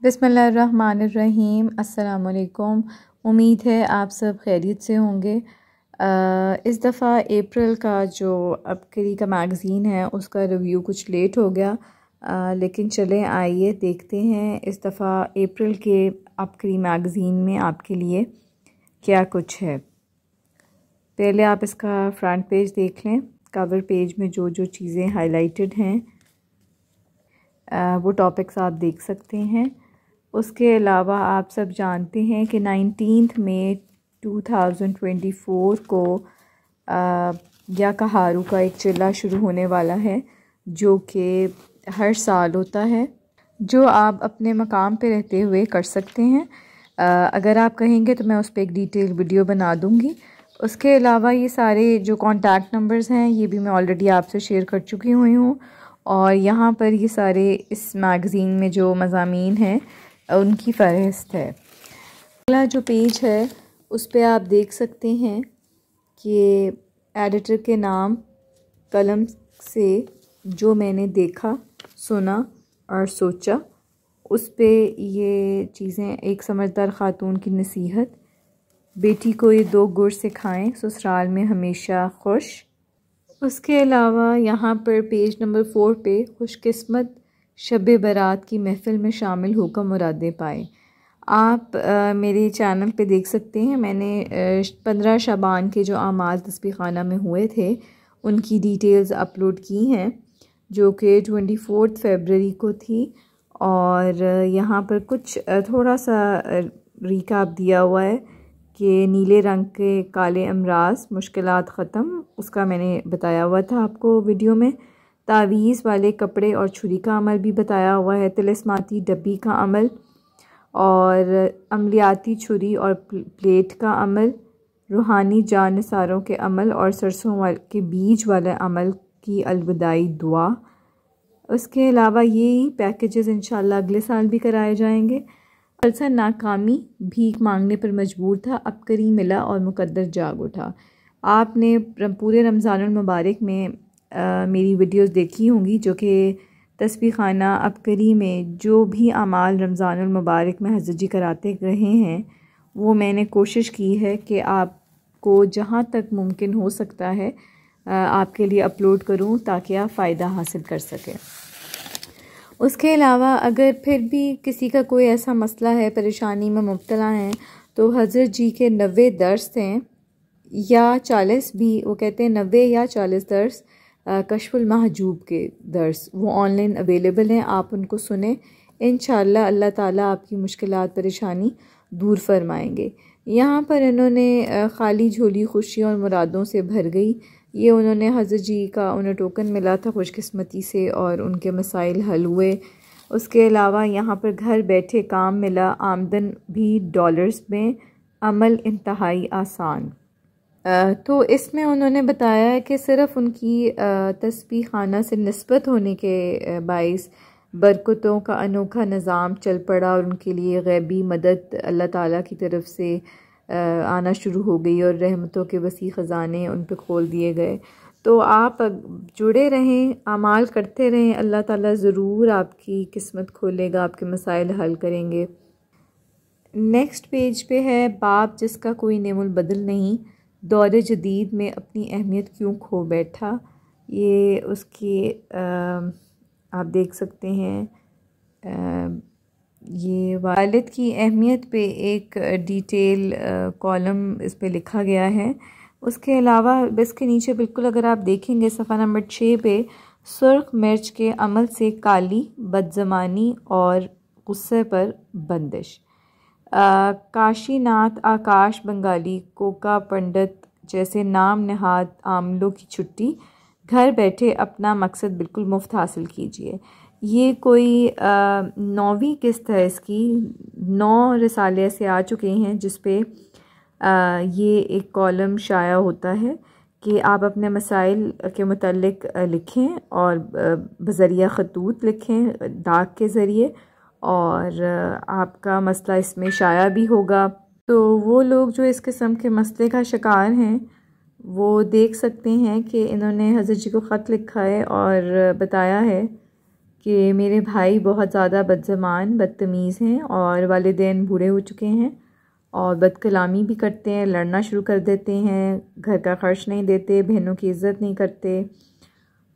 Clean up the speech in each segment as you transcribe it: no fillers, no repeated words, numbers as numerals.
बिस्मिल्लाहिर्रहमानिर्रहीम। अस्सलाम वालेकुम। उम्मीद है आप सब खैरियत से होंगे। इस दफ़ा अप्रैल का जो अबकरी का मैगज़ीन है उसका रिव्यू कुछ लेट हो गया, लेकिन चलें आइए देखते हैं इस दफ़ा अप्रैल के अबकरी मैगज़ीन में आपके लिए क्या कुछ है। पहले आप इसका फ्रंट पेज देख लें। कवर पेज में जो जो चीज़ें हाईलाइटेड हैं वो टॉपिक्स आप देख सकते हैं। उसके अलावा आप सब जानते हैं कि 19 मई 2024 को याकाहारू का एक चिल्ला शुरू होने वाला है, जो कि हर साल होता है, जो आप अपने मकाम पे रहते हुए कर सकते हैं। अगर आप कहेंगे तो मैं उस पर एक डिटेल वीडियो बना दूँगी। उसके अलावा ये सारे जो कॉन्टैक्ट नंबर्स हैं ये भी मैं ऑलरेडी आपसे शेयर कर चुकी हुई हूँ, और यहाँ पर ये सारे इस मैगज़ीन में जो मज़ामीन हैं उनकी फ़हरिस्त है। अगला जो पेज है उस पे आप देख सकते हैं कि एडिटर के नाम कलम से जो मैंने देखा, सुना और सोचा, उस पे ये चीज़ें, एक समझदार ख़ातून की नसीहत, बेटी को ये 2 गुर सिखाएं ससुराल में हमेशा खुश। उसके अलावा यहाँ पर पेज नंबर 4 पे खुशकिस्मत शब बारात की महफ़िल में शामिल होकर मुरादें पाए। आप मेरे चैनल पे देख सकते हैं, मैंने 15 शबान के जो आमाल तस्बीह खाना में हुए थे उनकी डिटेल्स अपलोड की हैं, जो कि 24 फरवरी को थी। और यहाँ पर कुछ थोड़ा सा रिकाप दिया हुआ है कि नीले रंग के काले अमराज मुश्किलात ख़त्म, उसका मैंने बताया हुआ था आपको वीडियो में। तावीज़ वाले कपड़े और छुरी का अमल भी बताया हुआ है। तिलिस्माती डब्बी का अमल और अमलियाती छुरी और प्लेट का अमल, रूहानी जानसारों के अमल और सरसों के बीज वाले अमल की अलविदाई दुआ। उसके अलावा ये पैकेजेस इंशाल्लाह अगले साल भी कराए जाएंगे। मुसलसल नाकामी, भीख मांगने पर मजबूर था, अबकरी मिला और मुकद्दर जाग उठा। आपने पूरे रमज़ानुल मुबारक में मेरी वीडियोस देखी होंगी, जो कि तस्बीह खाना अबकरी में जो भी अमाल रमज़ानुल मुबारक में हज़रत जी कराते रहे हैं वो मैंने कोशिश की है कि आपको जहाँ तक मुमकिन हो सकता है आपके लिए अपलोड करूँ, ताकि आप फ़ायदा हासिल कर सकें। उसके अलावा अगर फिर भी किसी का कोई ऐसा मसला है, परेशानी में मुब्तला हैं, तो हज़रत जी के 90 दर्स हैं या 40 भी, वो कहते हैं 90 या 40 दर्स कश्फुल महजूब के दर्स वो ऑनलाइन अवेलेबल हैं। आप उनको सुने, इंशाअल्लाह अल्लाह ताला आपकी मुश्किलात परेशानी दूर फरमाएंगे। यहाँ पर इन्होंने खाली झोली खुशियों और मुरादों से भर गई, ये उन्होंने हज़रत जी का उन्हें टोकन मिला था खुशकिस्मती से और उनके मसाइल हल हुए। उसके अलावा यहाँ पर घर बैठे काम मिला, आमदन भी डॉलर्स में, अमल इंतहाई आसान। तो इसमें उन्होंने बताया है कि सिर्फ़ उनकी तस्बीह खाना से निस्बत होने के बाइस बरकतों का अनोखा निज़ाम चल पड़ा और उनके लिए गैबी मदद अल्लाह ताला की तरफ से आना शुरू हो गई और रहमतों के वसी ख़जाने उन पर खोल दिए गए। तो आप जुड़े रहें, अमाल करते रहें, अल्लाह ताला ज़रूर आपकी किस्मत खोलेगा, आपके मसाइल हल करेंगे। नेक्स्ट पेज पे है बाप जिसका कोई नेमुल बदल नहीं, दौर जदीद में अपनी अहमियत क्यों खो बैठा। ये उसकी आप देख सकते हैं, ये वालिद की अहमियत पे एक डिटेल कॉलम इस पे लिखा गया है। उसके अलावा इसके नीचे बिल्कुल अगर आप देखेंगे सफ़ा नंबर 6 पे, सुर्ख मिर्च के अमल से काली बदज़मानी और गुस्से पर बंदिश। काशीनाथ आकाश बंगाली कोका पंडित जैसे नाम नहाद आमलों की छुट्टी, घर बैठे अपना मकसद बिल्कुल मुफ्त हासिल कीजिए। ये कोई 9वीं किस्त है इसकी, 9 रिसाले ऐसे आ चुके हैं जिस पे ये एक कॉलम शाया होता है कि आप अपने मसाइल के मुतालिक लिखें और बज़रिया ख़तूत लिखें, डाक के ज़रिए, और आपका मसला इसमें शाया भी होगा। तो वो लोग जो इस किस्म के मसले का शिकार हैं वो देख सकते हैं कि इन्होंने हज़रत जी को ख़त लिखा है और बताया है कि मेरे भाई बहुत ज़्यादा बदज़बान बदतमीज़ हैं और वालिदैन बूढ़े हो चुके हैं और बदकलामी भी करते हैं, लड़ना शुरू कर देते हैं, घर का खर्च नहीं देते, बहनों की इज़्ज़त नहीं करते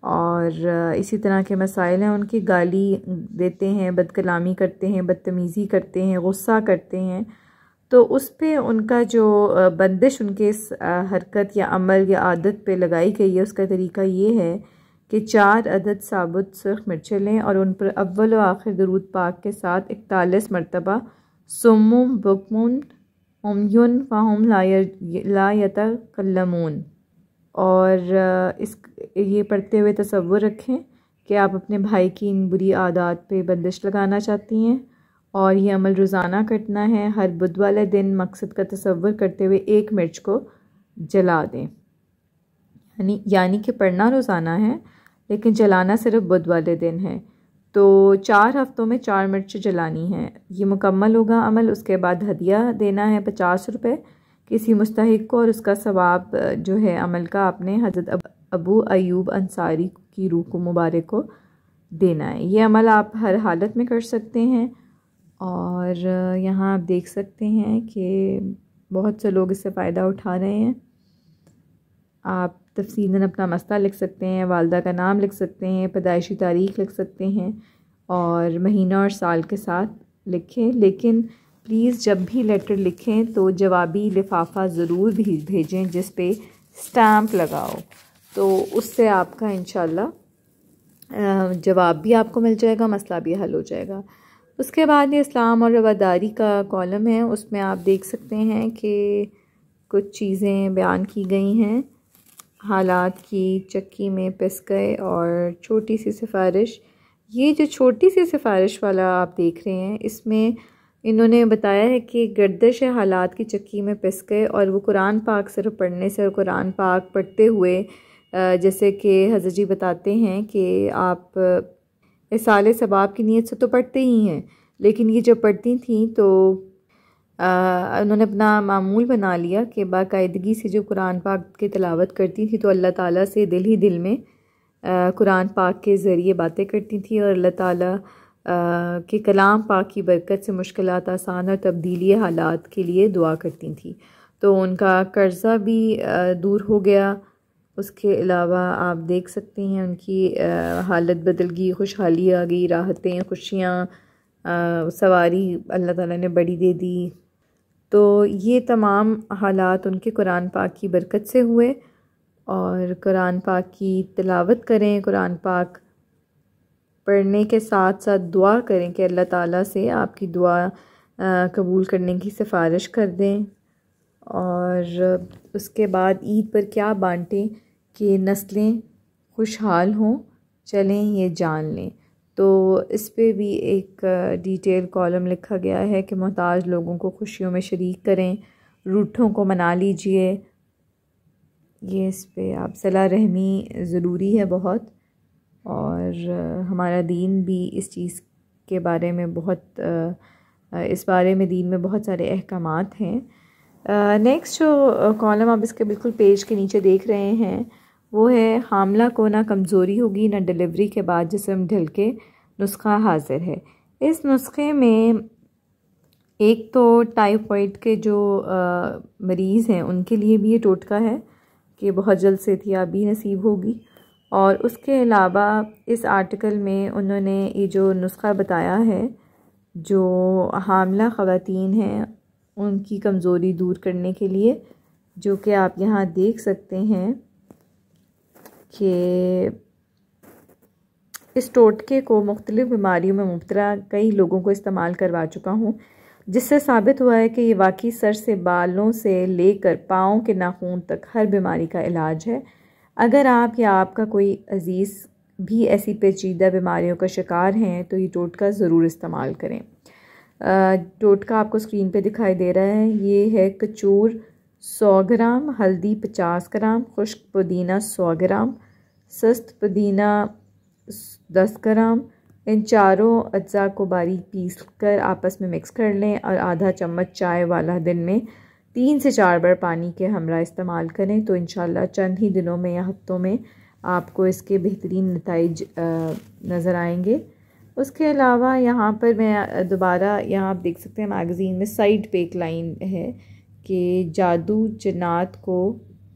और इसी तरह के मसाइल हैं उनकी। गाली देते हैं, बदकलामी करते हैं, बदतमीज़ी करते हैं, गुस्सा करते हैं। तो उस पे उनका जो बंदिश उनके इस हरकत या अमल या आदत पे लगाई गई है, उसका तरीका ये है कि 4 अदद साबुत सुर्ख मिर्चें लें और उन पर अव्वल व आखिर दरूद पाक के साथ 41 मरतबा सुम्मुम बुकमुन उम्युन फ़हुम ला यतकल्लमून और ये पढ़ते हुए तसव्वुर रखें कि आप अपने भाई की इन बुरी आदत पे बंदिश लगाना चाहती हैं और ये अमल रोज़ाना करना है। हर बुध वाले दिन मकसद का तसव्वुर करते हुए 1 मिर्च को जला दें, यानी कि पढ़ना रोज़ाना है लेकिन जलाना सिर्फ बुध वाले दिन है। तो 4 हफ़्तों में 4 मिर्च जलानी है। ये मुकम्मल होगा अमल। उसके बाद हदिया देना है 50 रुपये किसी मुस्तहिक को और उसका सवाब जो है अमल का आपने हज़रत अबू अयूब अंसारी की रूह को मुबारक को देना है। ये अमल आप हर हालत में कर सकते हैं और यहाँ आप देख सकते हैं कि बहुत से लोग इससे फ़ायदा उठा रहे हैं। आप तफसीलन अपना मसला लिख सकते हैं, वालदा का नाम लिख सकते हैं, पैदाइशी तारीख़ लिख सकते हैं और महीना और साल के साथ लिखें। लेकिन प्लीज़ जब भी लेटर लिखें तो जवाबी लिफाफा ज़रूर भी भेजें जिस पे स्टैम्प लगाओ, तो उससे आपका इंशाल्लाह जवाब भी आपको मिल जाएगा, मसला भी हल हो जाएगा। उसके बाद ये इस्लाम और रवादारी का कॉलम है, उसमें आप देख सकते हैं कि कुछ चीज़ें बयान की गई हैं। हालात की चक्की में पिस गए और छोटी सी सिफारिश। ये जो छोटी सी सिफारिश वाला आप देख रहे हैं, इसमें इन्होंने बताया है कि गर्दिश हालात की चक्की में पिस गए और वो कुरान पाक सिर्फ पढ़ने से और कुरान पाक पढ़ते हुए जैसे कि हज़रत जी बताते हैं कि आप इसाले सबाब की नीयत से तो पढ़ते ही हैं, लेकिन ये जब पढ़ती थी तो उन्होंने अपना मामूल बना लिया कि बाकायदगी से जो कुरान पाक की तिलावत करती थी तो अल्लाह ताला से दिल ही दिल में कुरान पाक के ज़रिए बातें करती थी और अल्लाह ताला के कलाम पाक की बरकत से मुश्किलात आसान और तब्दीली हालात के लिए दुआ करती थी। तो उनका कर्ज़ा भी दूर हो गया। उसके अलावा आप देख सकते हैं उनकी हालत बदल गई, खुशहाली आ गई, राहतें, खुशियाँ, सवारी अल्लाह ताला ने बड़ी दे दी। तो ये तमाम हालात उनके कुरान पाक की बरकत से हुए। और कुरान पाक की तिलावत करें, कुरान पाक पढ़ने के साथ साथ दुआ करें कि अल्लाह ताला से आपकी दुआ कबूल करने की सिफारिश कर दें। और उसके बाद ईद पर क्या बांटें कि नस्लें खुशहाल हों, चलें ये जान लें। तो इस पे भी एक डिटेल कॉलम लिखा गया है कि मोहताज लोगों को खुशियों में शरीक करें, रूठों को मना लीजिए। ये इस पे आप सला रहमी ज़रूरी है बहुत, और हमारा दीन भी इस चीज़ के बारे में इस बारे में दीन में बहुत सारे अहकामात हैं। नेक्स्ट जो कॉलम आप इसके बिल्कुल पेज के नीचे देख रहे हैं वो है हामला को ना कमज़ोरी होगी ना डिलीवरी के बाद जिस्म ढल के नुस्खा हाजिर है। इस नुस्खे में एक तो टाइफाइड के जो मरीज़ हैं उनके लिए भी ये टोटका है कि बहुत जल्द सेहतियाबी नसीब होगी। और उसके अलावा इस आर्टिकल में उन्होंने ये जो नुस्खा बताया है, जो हामला ख़वातीन हैं उनकी कमज़ोरी दूर करने के लिए, जो कि आप यहाँ देख सकते हैं कि इस टोटके को मुख्तलिफ़ बीमारियों में मुब्तला कई लोगों को इस्तेमाल करवा चुका हूँ, जिससे साबित हुआ है कि ये वाकई सर से बालों से लेकर पाँव के नाखून तक हर बीमारी का इलाज है। अगर आप या आपका कोई अज़ीज़ भी ऐसी पेचीदा बीमारियों का शिकार हैं तो ये टोटका ज़रूर इस्तेमाल करें। टोटका आपको स्क्रीन पे दिखाई दे रहा है। ये है कचूर 100 ग्राम, हल्दी 50 ग्राम, खुश्क पुदीना 100 ग्राम, सस्त पुदीना 10 ग्राम। इन चारों अज्जा को बारीक पीस कर आपस में मिक्स कर लें और आधा चम्मच चाय वाला दिन में 3 से 4 बार पानी के हमरा इस्तेमाल करें तो इंशाल्लाह चंद ही दिनों में या हफ्तों में आपको इसके बेहतरीन नताइज नज़र आएंगे। उसके अलावा यहाँ पर मैं दोबारा यहाँ आप देख सकते हैं मैगज़ीन में साइड पे एक लाइन है कि जादू जन्नात को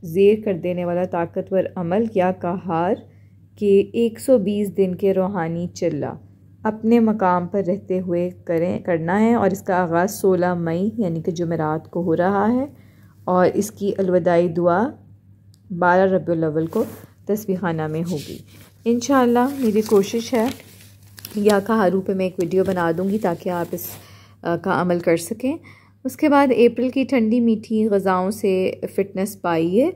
ज़ेर कर देने वाला ताकतवर अमल या कहार के 120 दिन के रूहानी चिल्ला अपने मकाम पर रहते हुए करना है, और इसका आगाज़ 16 मई यानी कि जुमेरात को हो रहा है, और इसकी अलविदाई दुआ 12 रबीउल अव्वल को तस्बीह खाना में होगी। इंशाअल्लाह मेरी कोशिश है या कहारू पे मैं एक वीडियो बना दूँगी ताकि आप इस का अमल कर सकें। उसके बाद अप्रैल की ठंडी मीठी ग़ज़ाओं से फ़िटनेस पाइए।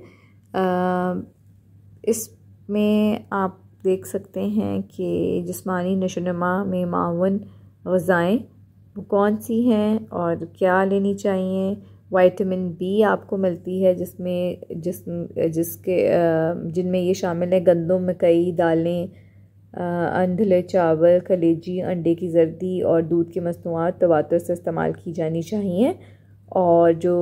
इसमें आप देख सकते हैं कि जिस्मानी नशोनुमा में मावन ग़ज़ाएँ वो कौन सी हैं और क्या लेनी चाहिए। विटामिन बी आपको मिलती है जिनमें ये शामिल है गंदम, मकई, दालें, अंधले चावल, कलेजी, अंडे की जर्दी और दूध की मसनूआत तवातुर से इस्तेमाल की जानी चाहिए। और जो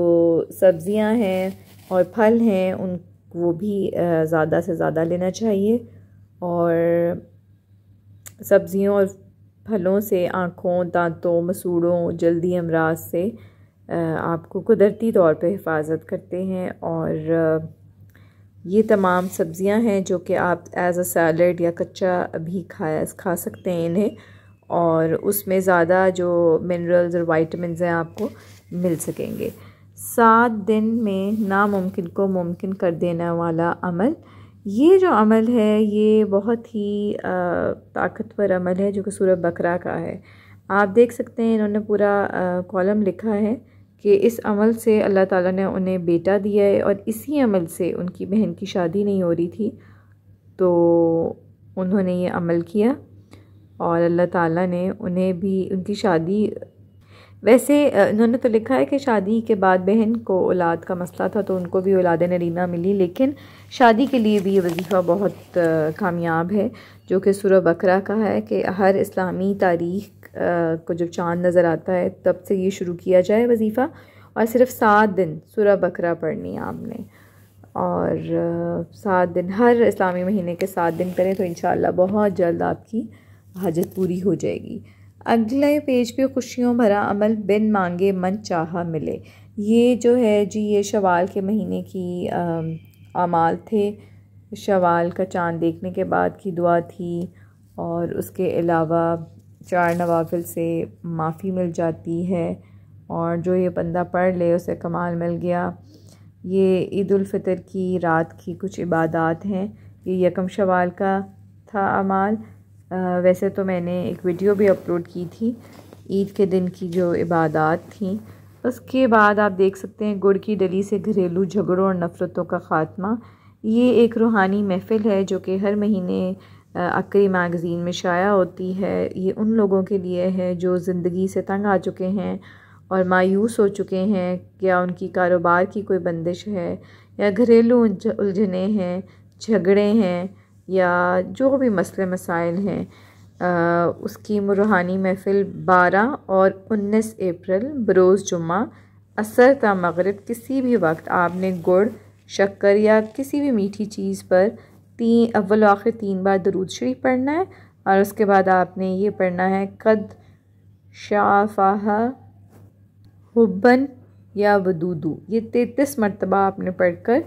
सब्ज़ियां हैं और फल हैं उन वो भी ज़्यादा से ज़्यादा लेना चाहिए। और सब्ज़ियों और फलों से आँखों, दांतों, मसूड़ों, जल्दी अमराज से आपको कुदरती तौर पे हिफाजत करते हैं। और ये तमाम सब्ज़ियां हैं जो कि आप एज़ अ सैलड या कच्चा भी खा सकते हैं इन्हें, और उसमें ज़्यादा जो मिनरल्स और विटामिन्स हैं आपको मिल सकेंगे। 7 दिन में नामुमकिन को मुमकिन कर देने वाला अमल, ये जो अमल है ये बहुत ही ताकतवर अमल है जो कि सूरह बकरा का है। आप देख सकते हैं इन्होंने पूरा कॉलम लिखा है कि इस अमल से अल्लाह ताला ने उन्हें बेटा दिया है, और इसी अमल से उनकी बहन की शादी नहीं हो रही थी तो उन्होंने ये अमल किया, और अल्लाह ताला ने उन्हें भी उनकी शादी, वैसे उन्होंने तो लिखा है कि शादी के बाद बहन को औलाद का मसला था तो उनको भी औलाद नरीना मिली, लेकिन शादी के लिए भी ये वजीफ़ा बहुत कामयाब है जो कि सूरह बकरा का है कि हर इस्लामी तारीख़ को जब चाँद नज़र आता है तब से ये शुरू किया जाए वजीफ़ा, और सिर्फ 7 दिन सूरह बकरा पढ़नी है आपने, और 7 दिन हर इस्लामी महीने के 7 दिन करें तो इंशाअल्लाह बहुत जल्द आपकी हाजत पूरी हो जाएगी। अगले पेज पे खुशियों भरा अमल बिन मांगे मन चाहा मिले, ये जो है जी ये शवाल के महीने की अमाल थे। शवाल का चाँद देखने के बाद की दुआ थी, और उसके अलावा 4 नवाफिल से माफ़ी मिल जाती है, और जो ये बंदा पढ़ ले उसे कमाल मिल गया। ये ईद उल फितर की रात की कुछ इबादात हैं, ये 1 शवाल का था अमाल। वैसे तो मैंने एक वीडियो भी अपलोड की थी ईद के दिन की जो इबादात थी। उसके बाद आप देख सकते हैं गुड़ की डली से घरेलू झगड़ों और नफ़रतों का ख़ात्मा, ये एक रूहानी महफ़िल है जो कि हर महीने आखिरी मैगज़ीन में शाया होती है। ये उन लोगों के लिए है जो ज़िंदगी से तंग आ चुके हैं और मायूस हो चुके हैं, या उनकी कारोबार की कोई बंदिश है, या घरेलू उलझने हैं, झगड़े हैं, या जो भी मसले मसाइल हैं। उसकी रूहानी महफ़िल 12 और 19 अप्रैल बरोज़ जुम्मा असर ता मगरिब किसी भी वक्त आपने गुड़, शक्कर या किसी भी मीठी चीज़ पर अव्वल आखिर 3 बार दरूद शरीफ पढ़ना है, और उसके बाद आपने ये पढ़ना है कद शाफ़ाहा हुब्बन या वदूदू, ये 33 मरतबा आपने पढ़कर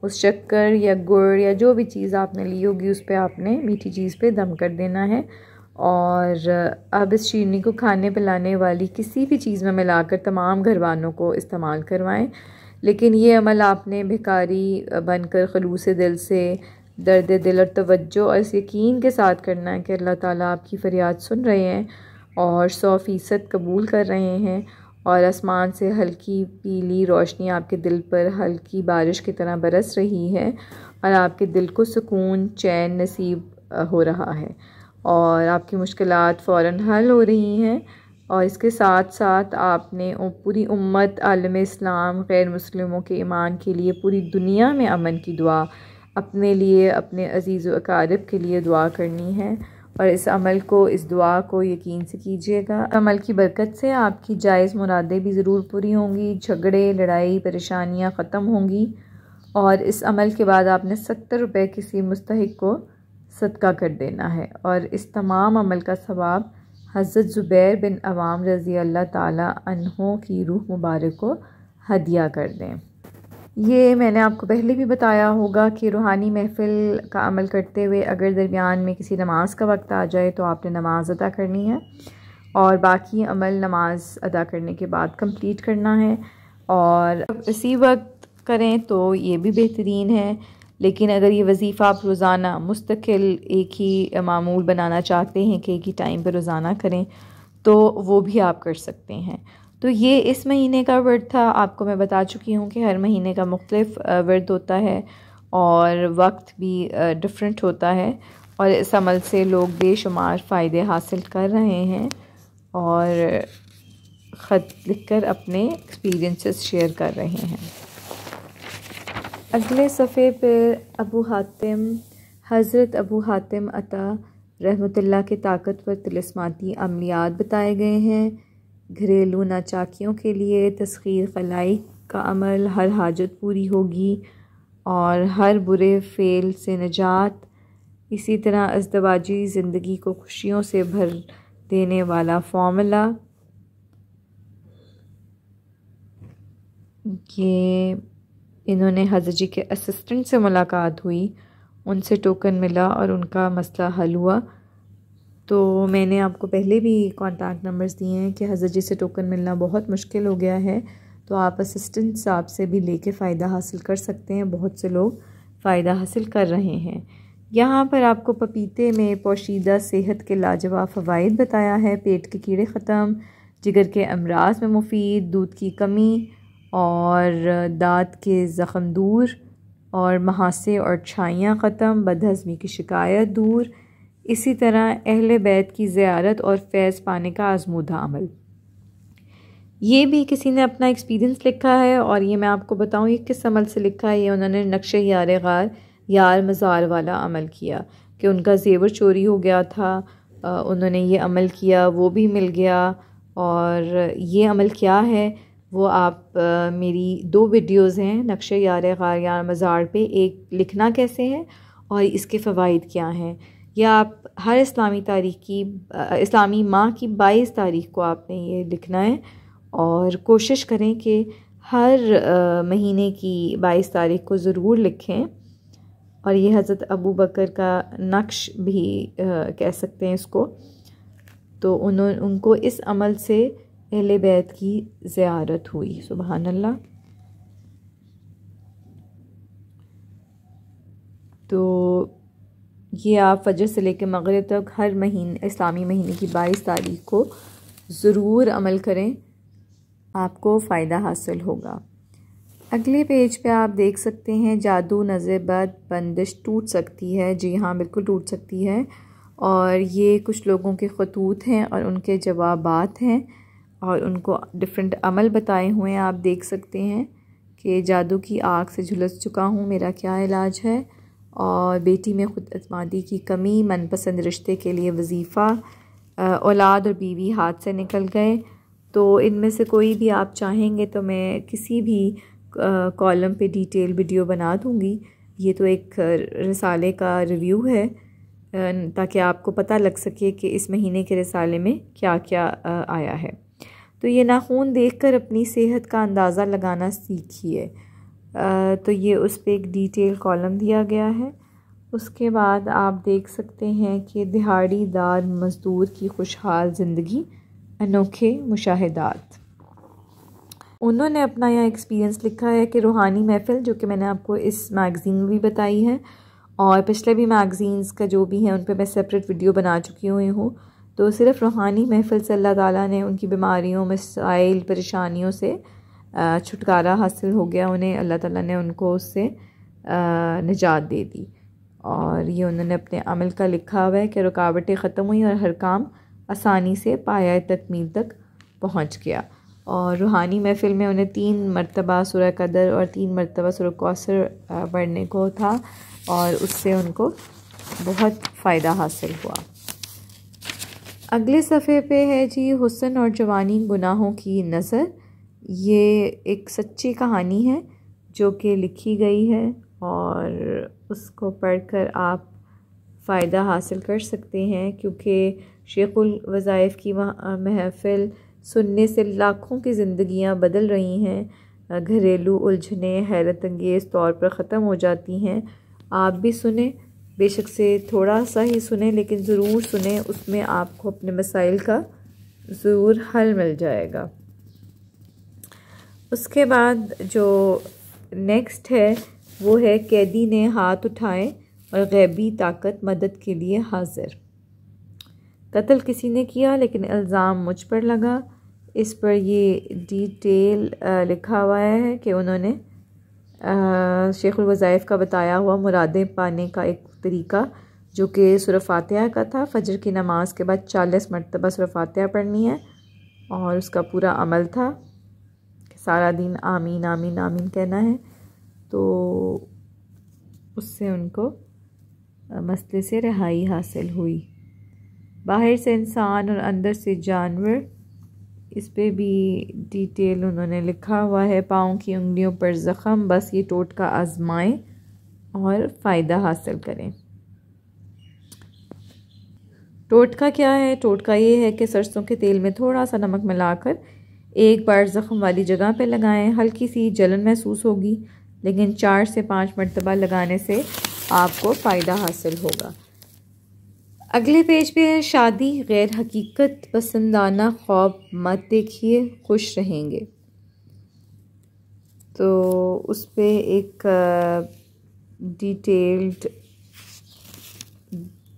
उस शक्कर या गुड़ या जो भी चीज़ आपने ली होगी उस पर आपने मीठी चीज़ पे दम कर देना है। और अब इस शीरनी को खाने पिलाने वाली किसी भी चीज़ में मिलाकर तमाम घरवालों को इस्तेमाल करवाएं, लेकिन ये अमल आपने भिखारी बनकर खलूस दिल से, दर्द दिल और तवज्जो और इस यकीन के साथ करना है कि अल्लाह ताला आपकी फ़रियाद सुन रहे हैं और 100% कबूल कर रहे हैं, और आसमान से हल्की पीली रोशनी आपके दिल पर हल्की बारिश की तरह बरस रही है, और आपके दिल को सुकून चैन नसीब हो रहा है, और आपकी मुश्किलात फ़ौरन हल हो रही हैं। और इसके साथ साथ आपने पूरी उम्मत आलम इस्लाम गैर मुस्लिमों के ईमान के लिए पूरी दुनिया में अमन की दुआ, अपने लिए, अपने अजीज़ व अकारिब के लिए दुआ करनी है, और इस अमल को, इस दुआ को यकीन से कीजिएगा। अमल की बरकत से आपकी जायज़ मुरादें भी ज़रूर पूरी होंगी, झगड़े, लड़ाई, परेशानियाँ ख़त्म होंगी, और इस अमल के बाद आपने 70 रुपये किसी मुस्तहिक को सदका कर देना है, और इस तमाम अमल का सवाब हज़रत ज़ुबैर बिन अवाम रज़ी अल्लाह ताला अन्हों की रूह मुबारक को हदिया कर दें। ये मैंने आपको पहले भी बताया होगा कि रूहानी महफ़िल का अमल करते हुए अगर दरमियान में किसी नमाज का वक्त आ जाए तो आपने नमाज़ अदा करनी है और बाकी अमल नमाज अदा करने के बाद कंप्लीट करना है। और इसी वक्त करें तो ये भी बेहतरीन है, लेकिन अगर ये वज़ीफ़ा आप रोज़ाना मुस्तकिल एक ही मामूल बनाना चाहते हैं कि एक ही टाइम पर रोज़ाना करें तो वो भी आप कर सकते हैं। तो ये इस महीने का वर्द था। आपको मैं बता चुकी हूँ कि हर महीने का मुख्तलिफ वर्द होता है और वक्त भी डिफरेंट होता है और इस अमल से लोग बेशुमार फ़ायदे हासिल कर रहे हैं और ख़त लिखकर अपने एक्सपीरियंसेस शेयर कर रहे हैं। अगले सफ़े पर अबू हातिम हज़रत अबू हातिम अता रहमतुल्लाह के ताकतवर तिलिस्माती अमलियात बताए गए हैं। घरेलू नाचाकियों के लिए तस्खीर खलाई का अमल, हर हाजत पूरी होगी और हर बुरे फ़ेल से निजात। इसी तरह अज़दवाजी ज़िंदगी को खुशियों से भर देने वाला फ़ॉर्मूला। ये इन्होंने हज़रत जी के असिस्टेंट से मुलाकात हुई, उनसे टोकन मिला और उनका मसला हल हुआ। तो मैंने आपको पहले भी कॉन्टैक्ट नंबर्स दिए हैं कि हज़रत जी से टोकन मिलना बहुत मुश्किल हो गया है, तो आप असिस्टेंट साहब से भी लेके फ़ायदा हासिल कर सकते हैं। बहुत से लोग फ़ायदा हासिल कर रहे हैं। यहाँ पर आपको पपीते में पोशीदा सेहत के लाजवाब फ़वाइद बताया है। पेट के कीड़े ख़त्म, जिगर के अमराज में मुफीद, दूध की कमी और दाँत के ज़ख़म दूर और महासे और छाइयाँ ख़त्म, बदहज़मी की शिकायत दूर। इसी तरह अहले बैत की ज़ियारत और फैज़ पाने का आज़मूदा अमल। ये भी किसी ने अपना एक्सपीरियंस लिखा है और ये मैं आपको बताऊँ ये किस अमल से लिखा है। ये उन्होंने नक्शे यार गार यार मज़ार वाला अमल किया कि उनका ज़ेवर चोरी हो गया था, उन्होंने ये अमल किया, वो भी मिल गया। और ये अमल क्या है वो आप मेरी 2 वीडियोज़ हैं नक्शे यार गार यार मज़ार पे, एक लिखना कैसे है और इसके फ़वाइद क्या हैं। या आप हर इस्लामी तारीख़ की इस्लामी माह की 22 तारीख़ को आपने ये लिखना है और कोशिश करें कि हर महीने की 22 तारीख़ को ज़रूर लिखें। और ये हज़रत अबू बकर का नक्श भी कह सकते हैं इसको। तो उनको इस अमल से अहले बैत की ज़ियारत हुई। सुबहान अल्लाह। तो ये आप फजर से लेकर मगरिब तक हर महीने इस्लामी महीने की 22 तारीख़ को ज़रूर अमल करें, आपको फ़ायदा हासिल होगा। अगले पेज पे आप देख सकते हैं जादू नज़र बद बंदिश टूट सकती है। जी हाँ, बिल्कुल टूट सकती है। और ये कुछ लोगों के खतूत हैं और उनके जवाबात हैं और उनको डिफरेंट अमल बताए हुए हैं। आप देख सकते हैं कि जादू की आग से झुलस चुका हूँ, मेरा क्या इलाज है, और बेटी में खुद एतमादी की कमी, मनपसंद रिश्ते के लिए वजीफ़ा, औलाद और बीवी हाथ से निकल गए। तो इनमें से कोई भी आप चाहेंगे तो मैं किसी भी कॉलम पे डिटेल वीडियो बना दूँगी। ये तो एक रिसाले का रिव्यू है ताकि आपको पता लग सके कि इस महीने के रिसाले में क्या क्या आया है। तो ये नाखून देखकर अपनी सेहत का अंदाज़ा लगाना सीखिए। तो ये उस पर एक डिटेल कॉलम दिया गया है। उसके बाद आप देख सकते हैं कि दिहाड़ीदार मज़दूर की खुशहाल ज़िंदगी, अनोखे मुशाहिदात। उन्होंने अपना यह एक्सपीरियंस लिखा है कि रूहानी महफ़िल, जो कि मैंने आपको इस मैगज़ीन में भी बताई है और पिछले भी मैगज़ीन्स का जो भी है उन पर मैं सेपरेट वीडियो बना चुकी हुई हूँ। तो सिर्फ़ रूहानी महफ़िल से अल्लाह ताला ने उनकी बीमारियों, मसाइल, परेशानियों से छुटकारा हासिल हो गया उन्हें। अल्लाह ताला ने उनको उससे निजात दे दी। और ये उन्होंने अपने अमल का लिखा हुआ है कि रुकावटें ख़त्म हुई और हर काम आसानी से पाया तकमील तक पहुँच गया। और रूहानी महफ़िल में उन्हें 3 मरतबा सूरह कदर और 3 मरतबा सूरह कौसर पढ़ने को था और उससे उनको बहुत फ़ायदा हासिल हुआ। अगले सफ़े पे है जी हुस्न और जवानी गुनाहों की नज़र। ये एक सच्ची कहानी है जो कि लिखी गई है और उसको पढ़कर आप फ़ायदा हासिल कर सकते हैं, क्योंकि शेखुल वज़ाइफ की महफ़िल सुनने से लाखों की ज़िंदगियां बदल रही हैं, घरेलू उलझनें हैरत अंगेज़ तौर पर ख़त्म हो जाती हैं। आप भी सुने, बेशक से थोड़ा सा ही सुने लेकिन ज़रूर सुने, उसमें आपको अपने मसाइल का ज़रूर हल मिल जाएगा। उसके बाद जो नेक्स्ट है वो है कैदी ने हाथ उठाए और गैबी ताकत मदद के लिए हाजिर। कत्ल किसी ने किया लेकिन इल्ज़ाम मुझ पर लगा। इस पर ये डिटेल लिखा हुआ है कि उन्होंने शेखुल वज़ाइफ का बताया हुआ मुरादें पाने का एक तरीका जो कि सूरह फातिहा का था। फजर की नमाज के बाद 40 मरतबा सूरह फातिहा पढ़नी है और उसका पूरा अमल था कि सारा दिन आमीन आमीन आमीन कहना है। तो उससे उनको मसले से रिहाई हासिल हुई। बाहर से इंसान और अंदर से जानवर, इस पे भी डिटेल उन्होंने लिखा हुआ है। पाँव की उंगलियों पर ज़ख़म, बस ये टोटका आजमाएं और फ़ायदा हासिल करें। टोटका क्या है? टोटका ये है कि सरसों के तेल में थोड़ा सा नमक मिलाकर एक बार ज़ख़म वाली जगह पे लगाएं। हल्की सी जलन महसूस होगी लेकिन 4 से 5 मरतबा लगाने से आपको फ़ायदा हासिल होगा। अगले पेज पे है शादी गैर हकीकत पसंदाना ख्वाब मत देखिए, खुश रहेंगे। तो उस पे एक डिटेल्ड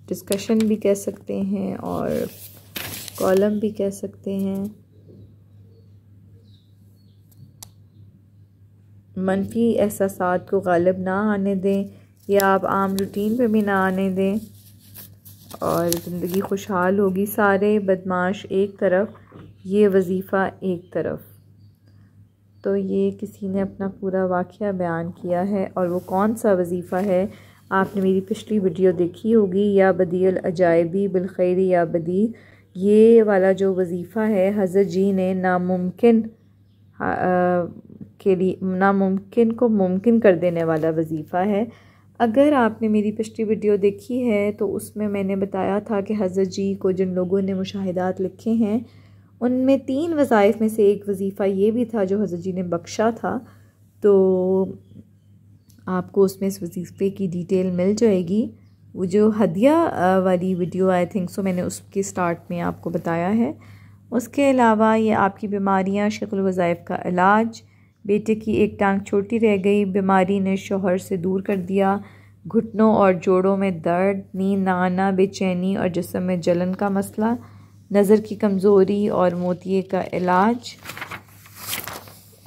डिस्कशन भी कह सकते हैं और कॉलम भी कह सकते हैं। मनफी एहसासात को गालिब ना आने दें या आप आम रूटीन पे भी ना आने दें और ज़िंदगी खुशहाल होगी। सारे बदमाश एक तरफ, ये वजीफ़ा एक तरफ। तो ये किसी ने अपना पूरा वाक़या बयान किया है और वो कौन सा वजीफ़ा है आपने मेरी पिछली वीडियो देखी होगी, या बदील अजायबी बिलखैरी या बदी। ये वाला जो वजीफ़ा है हज़रत जी ने नामुमकिन के लिए, नामुमकिन को मुमकिन कर देने वाला वजीफ़ा है। अगर आपने मेरी पिछली वीडियो देखी है तो उसमें मैंने बताया था कि हज़रत जी को जिन लोगों ने मुशाहिदात लिखे हैं उनमें 3 वज़ाइफ में से एक वजीफ़ा ये भी था जो हज़रत जी ने बख्शा था। तो आपको उसमें इस वजीफ़े की डिटेल मिल जाएगी। वो जो हदिया वाली वीडियो आई थिंक सो मैंने उसके स्टार्ट में आपको बताया है। उसके अलावा ये आपकी बीमारियां, शेखुल वज़ाइफ का इलाज, बेटे की एक टांग छोटी रह गई, बीमारी ने शोहर से दूर कर दिया, घुटनों और जोड़ों में दर्द, नींद ना आना, बेचैनी और जिस्म में जलन का मसला, नज़र की कमज़ोरी और मोतिये का इलाज।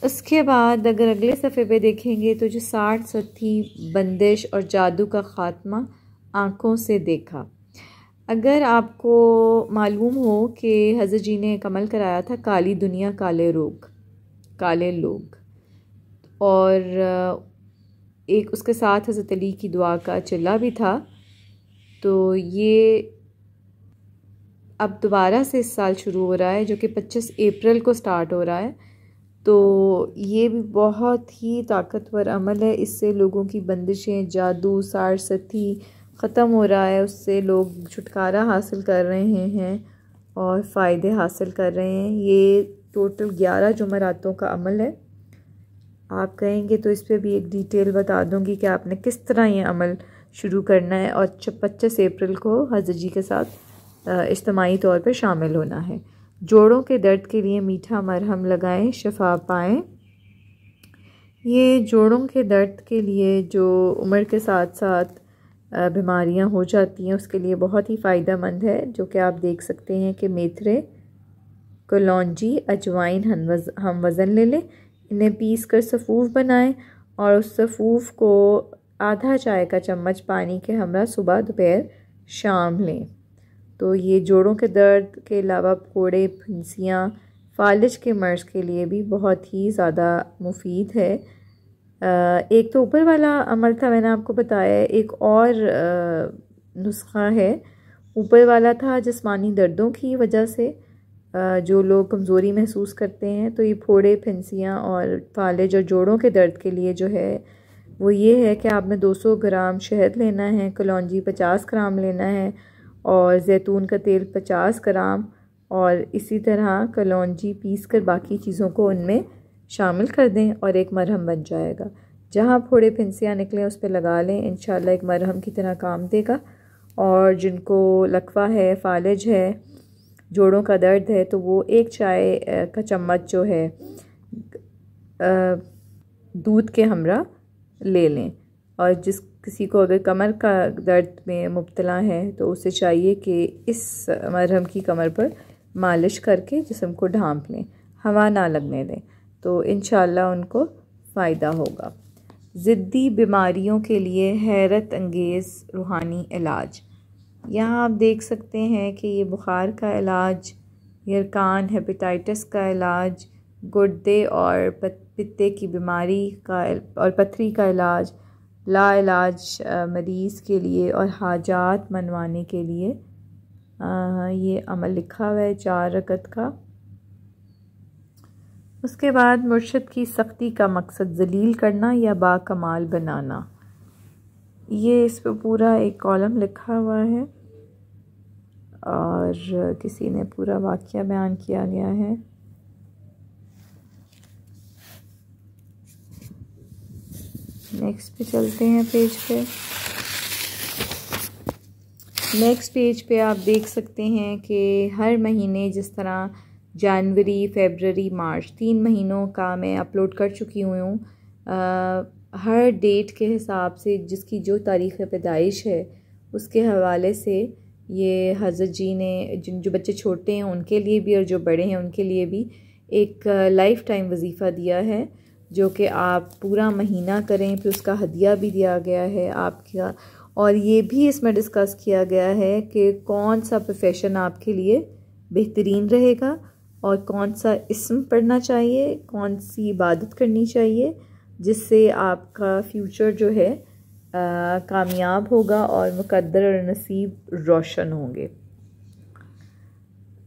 उसके बाद अगर अगले सफ़े पे देखेंगे तो जो 60 सत्ती बंदिश और जादू का ख़ात्मा आँखों से देखा। अगर आपको मालूम हो कि हज़रत जी ने एक अमल कराया था काली दुनिया काले रोग, काले लोग, और एक उसके साथ हज़रत अली की दुआ का चिल्ला भी था। तो ये अब दोबारा से इस साल शुरू हो रहा है जो कि 25 अप्रैल को स्टार्ट हो रहा है। तो ये भी बहुत ही ताकतवर अमल है। इससे लोगों की बंदिशें, जादू, सार सती ख़त्म हो रहा है। उससे लोग छुटकारा हासिल कर रहे हैं और फ़ायदे हासिल कर रहे हैं। ये टोटल 11 जुमरातों का अमल है। आप कहेंगे तो इस पर भी एक डिटेल बता दूंगी कि आपने किस तरह ये अमल शुरू करना है और 25 अप्रैल को हज़रत जी के साथ इज्तिमाई तौर पर शामिल होना है। जोड़ों के दर्द के लिए मीठा मरहम लगाएं, शिफा पाएं। ये जोड़ों के दर्द के लिए जो उम्र के साथ साथ बीमारियां हो जाती हैं उसके लिए बहुत ही फ़ायदेमंद है, जो कि आप देख सकते हैं कि मेथरे, कलौंजी, अजवाइन हम वज़न ले लें, इन्हें पीस कर सफ़ूफ बनाएं और उस सफ़ूफ को आधा चाय का चम्मच पानी के हमरा सुबह दोपहर शाम लें। तो ये जोड़ों के दर्द के अलावा फोड़े, फुंसियाँ, फालिज के मर्ज़ के लिए भी बहुत ही ज़्यादा मुफीद है। एक तो ऊपर वाला अमल था मैंने आपको बताया, एक और नुस्खा है। ऊपर वाला था जिस्मानी दर्दों की वजह से जो लोग कमज़ोरी महसूस करते हैं, तो ये फोड़े, फुंसियाँ और फालिज और जोड़ों के दर्द के लिए जो है वो ये है कि आपने 200 ग्राम शहद लेना है, कलौंजी 50 ग्राम लेना है और ज़ैतून का तेल 50 ग्राम, और इसी तरह कलौंजी पीस कर बाकी चीज़ों को उनमें शामिल कर दें और एक मरहम बन जाएगा। जहाँ फोड़े फिंसियाँ निकलें उस पर लगा लें, इंशाल्लाह एक मरहम की तरह काम देगा। और जिनको लकवा है, फालिज है, जोड़ों का दर्द है, तो वो 1 चाय का चम्मच जो है दूध के हमरा ले लें। और जिस किसी को अगर कमर का दर्द में मुब्तला है तो उसे चाहिए कि इस मरहम की कमर पर मालिश करके जिस्म को ढांप लें, हवा ना लगने दें, तो इंशाल्लाह उनको फ़ायदा होगा। ज़िद्दी बीमारियों के लिए हैरत अंगेज़ रूहानी इलाज। यहाँ आप देख सकते हैं कि ये बुखार का इलाज, यरकान हेपेटाइटिस का इलाज, गुर्दे और पित्ते की बीमारी का और पथरी का इलाज, लाइलाज मरीज़ के लिए और हाजात मनवाने के लिए ये अमल लिखा हुआ है 4 रकत का। उसके बाद मुर्शिद की सख्ती का मकसद जलील करना या बाकमाल बनाना, ये इस पर पूरा एक कॉलम लिखा हुआ है और किसी ने पूरा वाक़या बयान किया गया है। नेक्स्ट पे चलते हैं पेज पे। नेक्स्ट पेज पे आप देख सकते हैं कि हर महीने जिस तरह जनवरी, फरवरी, मार्च 3 महीनों का मैं अपलोड कर चुकी हुई हूँ, हर डेट के हिसाब से जिसकी जो तारीख़ पैदाइश है उसके हवाले से ये हज़रत जी ने जो बच्चे छोटे हैं उनके लिए भी और जो बड़े हैं उनके लिए भी एक लाइफ टाइम वजीफ़ा दिया है, जो कि आप पूरा महीना करें। फिर उसका हदिया भी दिया गया है आपका, और ये भी इसमें डिस्कस किया गया है कि कौन सा प्रोफेशन आपके लिए बेहतरीन रहेगा और कौन सा इस्म पढ़ना चाहिए, कौन सी इबादत करनी चाहिए, जिससे आपका फ्यूचर जो है कामयाब होगा और मुकद्दर और नसीब रोशन होंगे।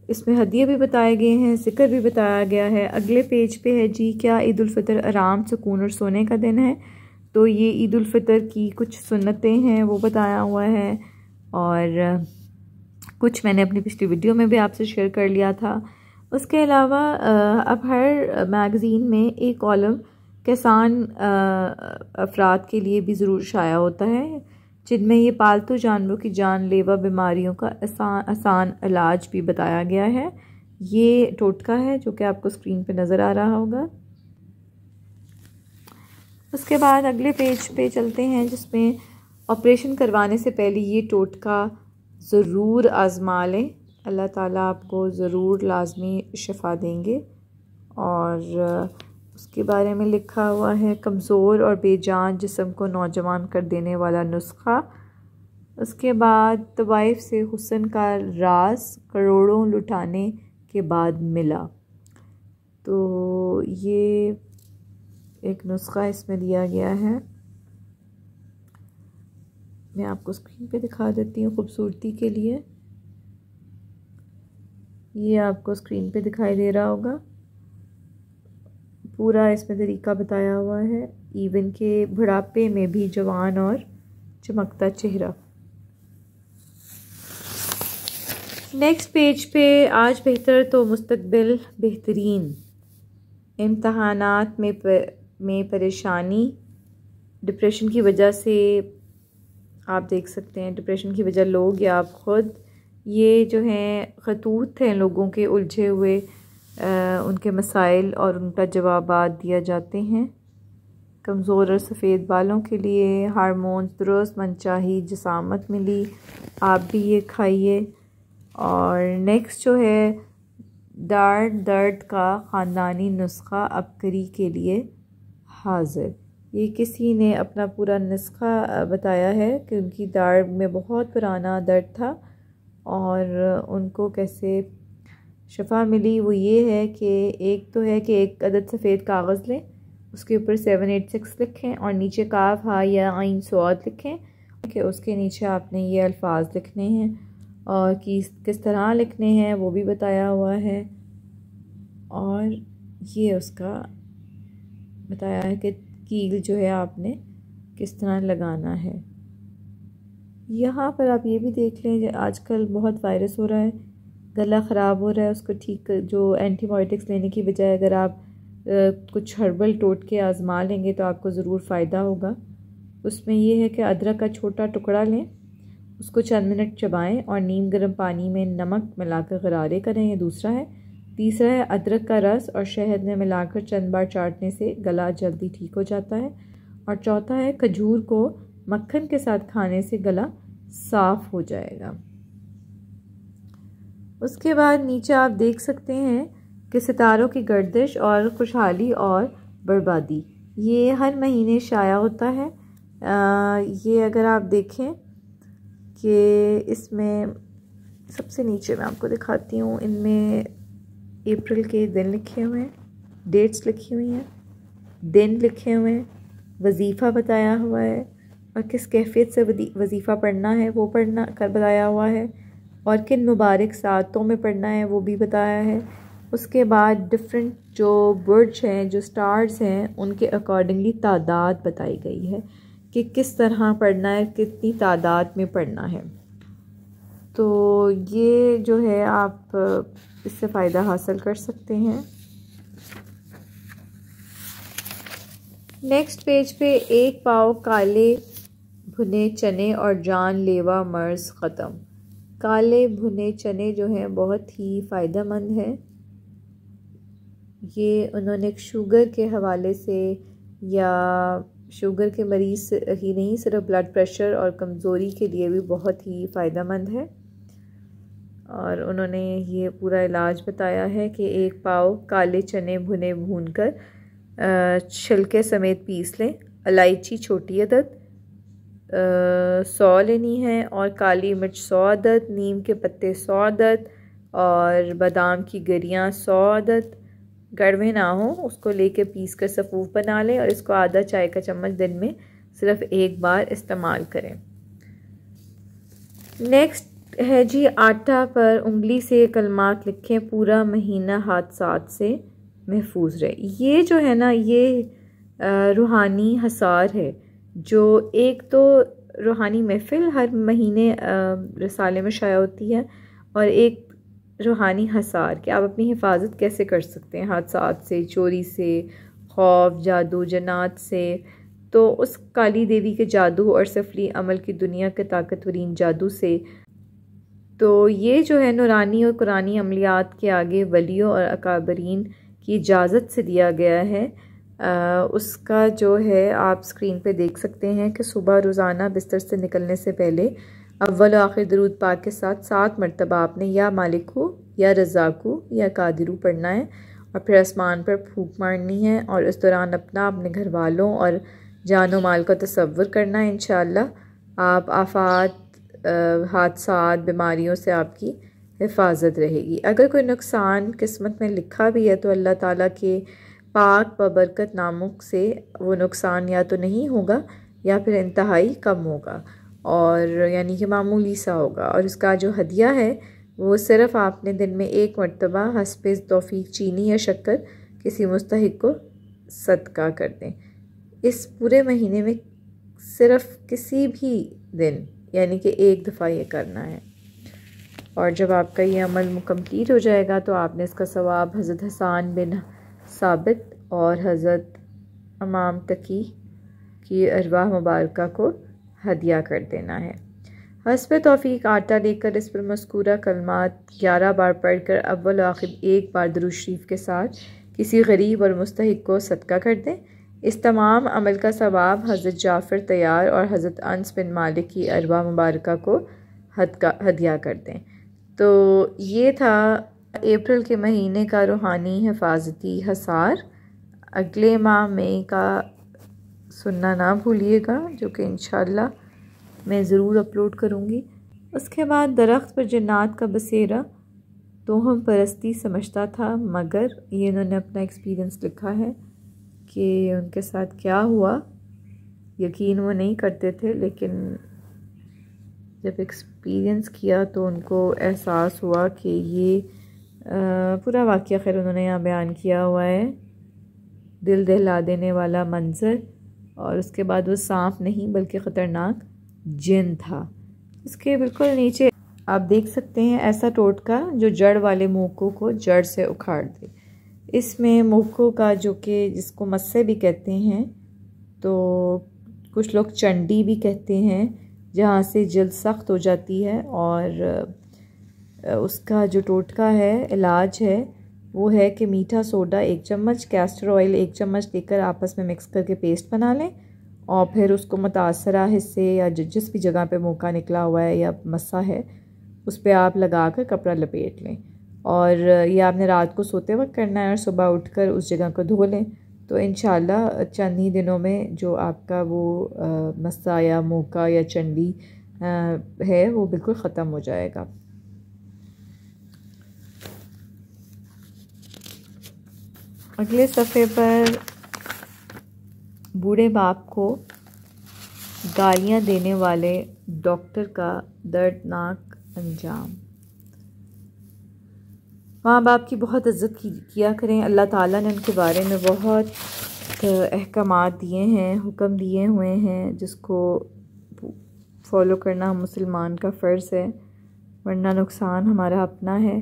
इसमें हदिये भी बताए गए हैं, ज़िक्र भी बताया गया है। अगले पेज पे है जी, क्या ईद उल फितर आराम, सुकून और सोने का दिन है? तो ये ईद उल फितर की कुछ सुन्नतें हैं वो बताया हुआ है, और कुछ मैंने अपनी पिछली वीडियो में भी आपसे शेयर कर लिया था। उसके अलावा अब हर मैगज़ीन में एक कॉलम किसान अफराद के लिए भी ज़रूर शाया होता है, जिनमें ये पालतू जानवरों की जानलेवा बीमारियों का आसान इलाज भी बताया गया है। ये टोटका है जो कि आपको स्क्रीन पे नज़र आ रहा होगा। उसके बाद अगले पेज पे चलते हैं, जिसमें ऑपरेशन करवाने से पहले ये टोटका ज़रूर आज़मा लें, अल्लाह ताला आपको ज़रूर लाजमी शिफा देंगे। और उसके बारे में लिखा हुआ है, कमज़ोर और बेजान जिस्म को नौजवान कर देने वाला नुस्खा। उसके बाद तवाइफ से हुस्न का राज करोड़ों लुटाने के बाद मिला। तो ये एक नुस्खा इसमें दिया गया है, मैं आपको स्क्रीन पे दिखा देती हूँ खूबसूरती के लिए। ये आपको स्क्रीन पे दिखाई दे रहा होगा, पूरा इसमें तरीका बताया हुआ है, इवन के बुढ़ापे में भी जवान और चमकता चेहरा। नेक्स्ट पेज पे, आज बेहतर तो मुस्तकबिल बेहतरीन। इम्तहानात में परेशानी, डिप्रेशन की वजह से आप देख सकते हैं, डिप्रेशन की वजह लोग या आप ख़ुद, ये जो हैं खतूत हैं लोगों के उलझे हुए, उनके मसाइल और उनका जवाबात दिया जाते हैं। कमज़ोर और सफ़ेद बालों के लिए हार्मोन्स दुरुस्त, मनचाही जिसामत मिली, आप भी ये खाइए। और नेक्स्ट जो है दाढ़ दर्द का ख़ानदानी नुस्खा अबकरी के लिए हाजिर। ये किसी ने अपना पूरा नुस्खा बताया है कि उनकी दाढ़ में बहुत पुराना दर्द था और उनको कैसे शफा मिली। वो ये है कि एक तो है कि एक अदद सफ़ेद कागज़ लें, उसके ऊपर 786 लिखें और नीचे काफ हा या आइन स्वाद लिखें, कि उसके नीचे आपने ये अल्फाज लिखने हैं और किस तरह लिखने हैं वो भी बताया हुआ है। और ये उसका बताया है कि कील जो है आपने किस तरह लगाना है। यहाँ पर आप ये भी देख लें, आजकल बहुत वायरस हो रहा है, गला ख़राब हो रहा है, उसको ठीक जो एंटीबायोटिक्स लेने की बजाय अगर आप कुछ हर्बल टोटके आजमा लेंगे तो आपको ज़रूर फ़ायदा होगा। उसमें ये है कि अदरक का छोटा टुकड़ा लें, उसको चंद मिनट चबाएं और नीम गर्म पानी में नमक मिलाकर गरारे करें, ये दूसरा है। तीसरा है अदरक का रस और शहद में मिलाकर चंद बार चाटने से गला जल्दी ठीक हो जाता है। और चौथा है खजूर को मक्खन के साथ खाने से गला साफ़ हो जाएगा। उसके बाद नीचे आप देख सकते हैं कि सितारों की गर्दिश और खुशहाली और बर्बादी, ये हर महीने शाया होता है। ये अगर आप देखें कि इसमें सबसे नीचे मैं आपको दिखाती हूँ, इनमें अप्रैल के दिन लिखे हुए हैं, डेट्स लिखी हुई हैं, दिन लिखे हुए हैं, वजीफ़ा बताया हुआ है और किस कैफियत से वजीफ़ा पढ़ना है वो बताया हुआ है, और किन मुबारक सातों में पढ़ना है वो भी बताया है। उसके बाद डिफरेंट जो बुर्ज हैं, जो स्टार्स हैं, उनके अकॉर्डिंगली तादाद बताई गई है कि किस तरह पढ़ना है, कितनी तादाद में पढ़ना है। तो ये जो है आप इससे फ़ायदा हासिल कर सकते हैं। नेक्स्ट पेज पे एक पाव काले भुने चने और जानलेवा मर्ज़ ख़त्म। काले भुने चने जो हैं बहुत ही फ़ायदेमंद हैं। ये उन्होंने शुगर के हवाले से या शुगर के मरीज़ ही नहीं, सिर्फ ब्लड प्रेशर और कमज़ोरी के लिए भी बहुत ही फ़ायदेमंद है। और उन्होंने ये पूरा इलाज बताया है कि एक पाव काले चने भूनकर छिलके समेत पीस लें, इलायची छोटी अदद 100 लेनी है और काली मिर्च 100 अदद, नीम के पत्ते 100 अदद और बादाम की गिरियाँ 100 अदद। कड़वे ना हो उसको लेके पीस कर सफ़ूफ बना लें और इसको आधा चाय का चम्मच दिन में सिर्फ एक बार इस्तेमाल करें। नेक्स्ट है जी, आटा पर उंगली से कलमात लिखें, पूरा महीना हादसात से महफूज रहे। ये जो है ना, ये रूहानी हसार है, जो एक तो रूहानी महफिल हर महीने रिसाले में शाया होती है, और एक रूहानी हसार कि आप अपनी हिफाजत कैसे कर सकते हैं हादसात से, चोरी से, खौफ, जादू, जन्नात से। तो उस काली देवी के जादू और सफली अमल की दुनिया के ताकतवरीन जादू से, तो ये जो है नूरानी और कुरानी अमलियात के आगे वलियों और अकाबरीन की इजाज़त से दिया गया है। उसका जो है आप स्क्रीन पे देख सकते हैं कि सुबह रोज़ाना बिस्तर से निकलने से पहले अव्वल और आखिर दरूद पाक के साथ 7 मरतबा आपने या मालिकू या रज़ाकू या कादिरू पढ़ना है और फिर आसमान पर फूंक मारनी है, और इस दौरान अपने घर वालों और जानो माल का तसव्वुर करना है। इंशाअल्लाह आप आफात, हादसात, बीमारियों से आपकी हिफाजत रहेगी। अगर कोई नुकसान किस्मत में लिखा भी है तो अल्लाह ताला के पाक बबरकत नामों से वो नुकसान या तो नहीं होगा या फिर इंतहाई कम होगा, और यानी कि मामूली सा होगा। और इसका जो हदिया है वो सिर्फ आपने दिन में 1 मरतबा हस्बे तौफीक चीनी या शक्कर किसी मुस्तहिक को सदका कर दें। इस पूरे महीने में सिर्फ किसी भी दिन यानी कि 1 दफ़ा ये करना है, और जब आपका ये अमल मुकम्मल हो जाएगा तो आपने इसका सवाब हज़रत हसन बिन साबित और हज़रत इमाम तकी की अरवाह मुबारका को हदिया कर देना है। हस्बे तौफीक आटा लेकर इस पर मज़कूरा कलमात 11 बार पढ़कर अव्वल आखिर 1 बार दुरूद शरीफ के साथ किसी गरीब और मुस्तहिक को सदका कर दें। इस तमाम अमल का सवाब हज़रत जाफ़र तैयार और हज़रत अनस बिन मालिक की अरवाह मुबारका को हदिया कर दें। तो ये था अप्रैल के महीने का रूहानी हिफाजती हसार। अगले माह मई का सुनना ना भूलिएगा, जो कि इंशाअल्लाह मैं ज़रूर अपलोड करूँगी। उसके बाद दरख्त पर जन्नात का बसेरा तोहम परस्ती समझता था, मगर ये इन्होंने अपना एक्सपीरियंस लिखा है कि उनके साथ क्या हुआ। यकीन वो नहीं करते थे, लेकिन जब एक्सपीरियंस किया तो उनको एहसास हुआ कि ये पूरा वाक़या खैर उन्होंने यहाँ बयान किया हुआ है, दिल दहला देने वाला मंज़र। और उसके बाद वो सांप नहीं बल्कि ख़तरनाक जिन था। इसके बिल्कुल नीचे आप देख सकते हैं ऐसा टोटका जो जड़ वाले मोको को जड़ से उखाड़ दे। इसमें मोको का जो कि जिसको मस्से भी कहते हैं, तो कुछ लोग चंडी भी कहते हैं, जहाँ से जल्द सख्त हो जाती है। और उसका जो टोटका है, इलाज है, वो है कि मीठा सोडा 1 चम्मच, कैस्टर ऑयल 1 चम्मच लेकर आपस में मिक्स करके पेस्ट बना लें और फिर उसको मुतासरा हिस्से या जिस भी जगह पे मोका निकला हुआ है या मस्सा है उस पर आप लगा कर कपड़ा लपेट लें। और ये आपने रात को सोते वक्त करना है और सुबह उठकर उस जगह को धो लें। तो इंशाल्लाह चंद ही दिनों में जो आपका वो मस्सा या मोका या चंडी है वो बिल्कुल ख़त्म हो जाएगा। अगले सफ़े पर बूढ़े बाप को गालियाँ देने वाले डॉक्टर का दर्दनाक अंजाम। माँ बाप की बहुत इज़्ज़त किया करें। अल्लाह ताला ने उनके बारे में बहुत अहकामात दिए हैं, हुक्म दिए हुए हैं, जिसको फॉलो करना हम मुसलमान का फ़र्ज़ है, वरना नुकसान हमारा अपना है।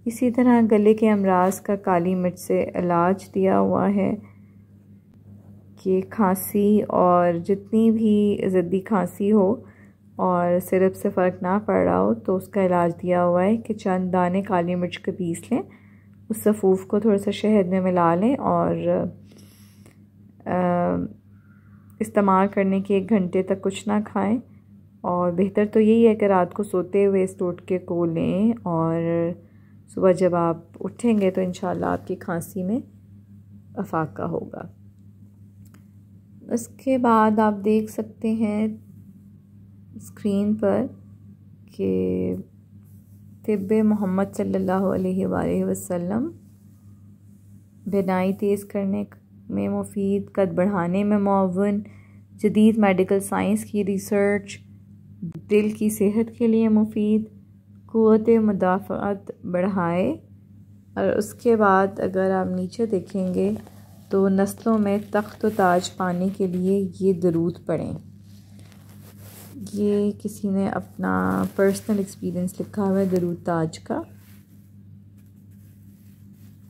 इसी तरह गले के अमराज का काली मिर्च से इलाज दिया हुआ है कि खांसी और जितनी भी ज़िद्दी खांसी हो और सिरप से फ़र्क ना पड़ रहा हो तो उसका इलाज दिया हुआ है कि चंद दाने काली मिर्च के पीस लें, उस सफ़ूफ को थोड़ा सा शहद में मिला लें और इस्तेमाल करने के 1 घंटे तक कुछ ना खाएं। और बेहतर तो यही है कि रात को सोते हुए इस टोटके को लें और सुबह जब आप उठेंगे तो इंशाल्लाह आपकी खांसी में अफाका होगा। उसके बाद आप देख सकते हैं स्क्रीन पर कि तिब्बे मोहम्मद सल्लल्लाहु अलैहि वसल्लम बिनाई तेज़ करने में मुफीद, कद बढ़ाने में मुअव्वन, जदीद मेडिकल साइंस की रिसर्च, दिल की सेहत के लिए मुफीद, क़ुव्वत मुदाफ़अत बढ़ाए। और उसके बाद अगर आप नीचे देखेंगे तो नस्लों में तख्त व ताज पाने के लिए ये दरूद पढ़ें। ये किसी ने अपना पर्सनल एक्सपीरियंस लिखा हुआ है दरूद ताज का,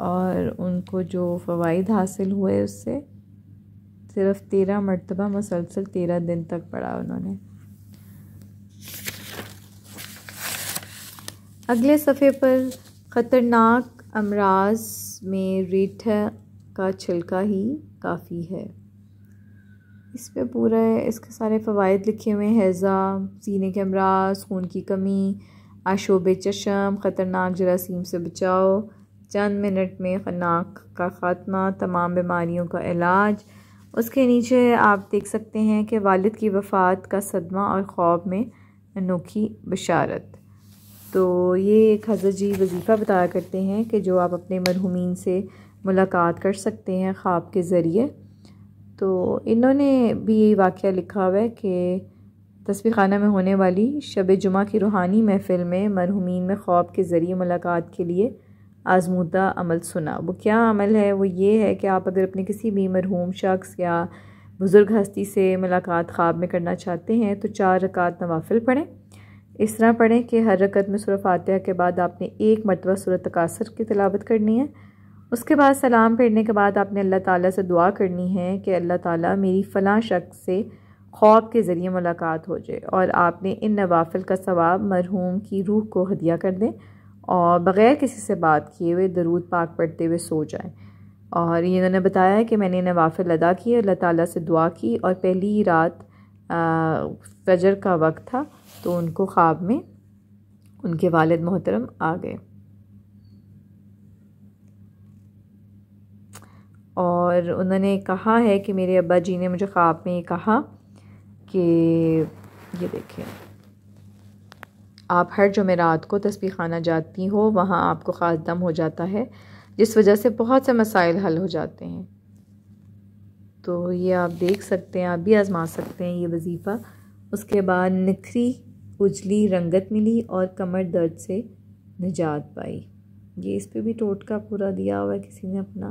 और उनको जो फ़वाइद हासिल हुए उससे सिर्फ़ 13 मरतबा मुसलसल 13 दिन तक पढ़ा उन्होंने। अगले सफ़े पर ख़तरनाक अमराज में रीठा का छिलका ही काफ़ी है। इस पे पूरा इसके सारे फ़वाइद लिखे हुए हैं। हैज़ा, सीने के अमराज, खून की कमी, आशोब चशम, ख़तरनाक जरासीम से बचाओ, चंद मिनट में खन्नाक का ख़ात्मा, तमाम बीमारियों का इलाज। उसके नीचे आप देख सकते हैं कि वालिद की वफ़ात का सदमा और ख्वाब में अनोखी बशारत। तो ये एक हज़रत जी वजीफ़ा बताया करते हैं कि जो आप अपने मरहूमीन से मुलाकात कर सकते हैं ख्वाब के ज़रिए। तो इन्होंने भी यही वाक़या लिखा हुआ है कि तस्बीह खाना में होने वाली शब जुमा की रूहानी महफ़िल में मरहूमीन में ख्वाब के ज़रिए मुलाकात के लिए आज़मूदा अमल सुना। वो क्या अमल है? वो ये है कि आप अगर अपने किसी भी मरहूम शख्स या बुज़ुर्ग हस्ती से मुलाकात ख्वाब में करना चाहते हैं तो 4 रकात नवाफिल पढ़ें। इस तरह पढ़ें कि हर रकत में सूरह फातिहा के बाद आपने 1 मरतबा सूरह तकासुर की तिलावत करनी है। उसके बाद सलाम फेरने के बाद आपने अल्लाह ताला से दुआ करनी है कि अल्लाह ताला मेरी फ़लाँ शख्स से ख्वाब के ज़रिए मुलाकात हो जाए, और आपने इन नवाफिल का सवाब मरहूम की रूह को हदिया कर दें और बग़ैर किसी से बात किए हुए दरूद पाक पढ़ते हुए सो जाएं। और ये इन्होंने बताया है कि मैंने नवाफिल अदा किए, अल्लाह ताला से दुआ की और पहली ही रात फजर का वक्त था तो उनको ख्वाब में उनके वालिद मोहतरम आ गए। और उन्होंने कहा है कि मेरे अब्बा जी ने मुझे ख्वाब में ये कहा कि ये देखें, आप हर जुमेरात को तस्बीह खाना जाती हो, वहाँ आपको ख़ास दम हो जाता है जिस वजह से बहुत से मसाइल हल हो जाते हैं। तो ये आप देख सकते हैं, आप भी आज़मा सकते हैं ये वजीफ़ा। उसके बाद निखरी उजली रंगत मिली और कमर दर्द से निजात पाई। ये इस पे भी टोटका पूरा दिया हुआ है किसी ने अपना।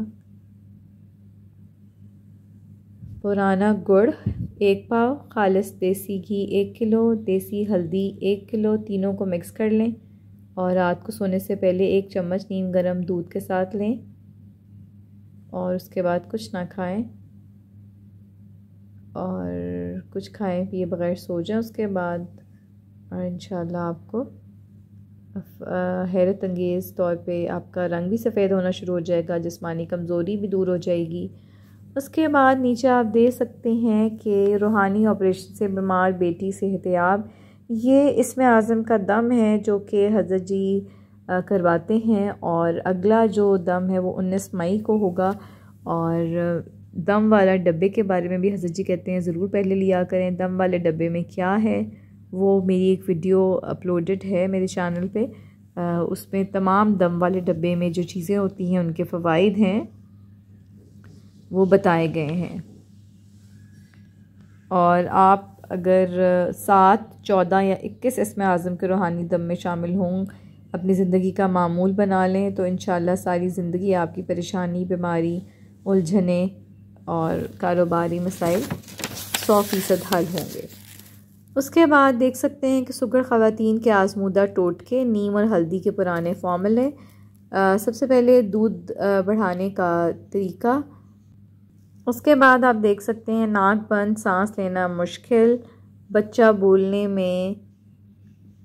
पुराना गुड़ 1 पाव, खालिस देसी घी 1 किलो, देसी हल्दी 1 किलो, तीनों को मिक्स कर लें और रात को सोने से पहले 1 चम्मच नीम गर्म दूध के साथ लें और उसके बाद कुछ ना खाएं और कुछ खाएं पिए बगैर सो जाएं उसके बाद। और इंशाल्लाह आपको हैरत अंगेज़ तौर पे आपका रंग भी सफ़ेद होना शुरू हो जाएगा, जिस्मानी कमज़ोरी भी दूर हो जाएगी। उसके बाद नीचे आप दे सकते हैं कि रूहानी ऑपरेशन से बीमार बेटी सेहतयाब। ये इसमें आज़म का दम है जो कि हज़रत जी करवाते हैं और अगला जो दम है वो 19 मई को होगा। और दम वाला डब्बे के बारे में भी हज़रत जी कहते हैं ज़रूर पहले लिया करें। दम वाले डब्बे में क्या है वो मेरी एक वीडियो अपलोडेड है मेरे चैनल पे, उसमें तमाम दम वाले डब्बे में जो चीज़ें होती हैं उनके फ़वाइद हैं वो बताए गए हैं। और आप अगर 7, 14 या 21 इसमें आज़म के रूहानी दम में शामिल हों, अपनी ज़िंदगी का मामूल बना लें तो इंशाल्लाह सारी ज़िंदगी आपकी परेशानी, बीमारी, उलझने और कारोबारी मसाइल 100% हल होंगे। उसके बाद देख सकते हैं कि सुगर ख़वातीन के आज़मूदा टोटके नीम और हल्दी के पुराने फॉर्मूले। सबसे पहले दूध बढ़ाने का तरीका। उसके बाद आप देख सकते हैं नाक बंद, सांस लेना मुश्किल, बच्चा बोलने में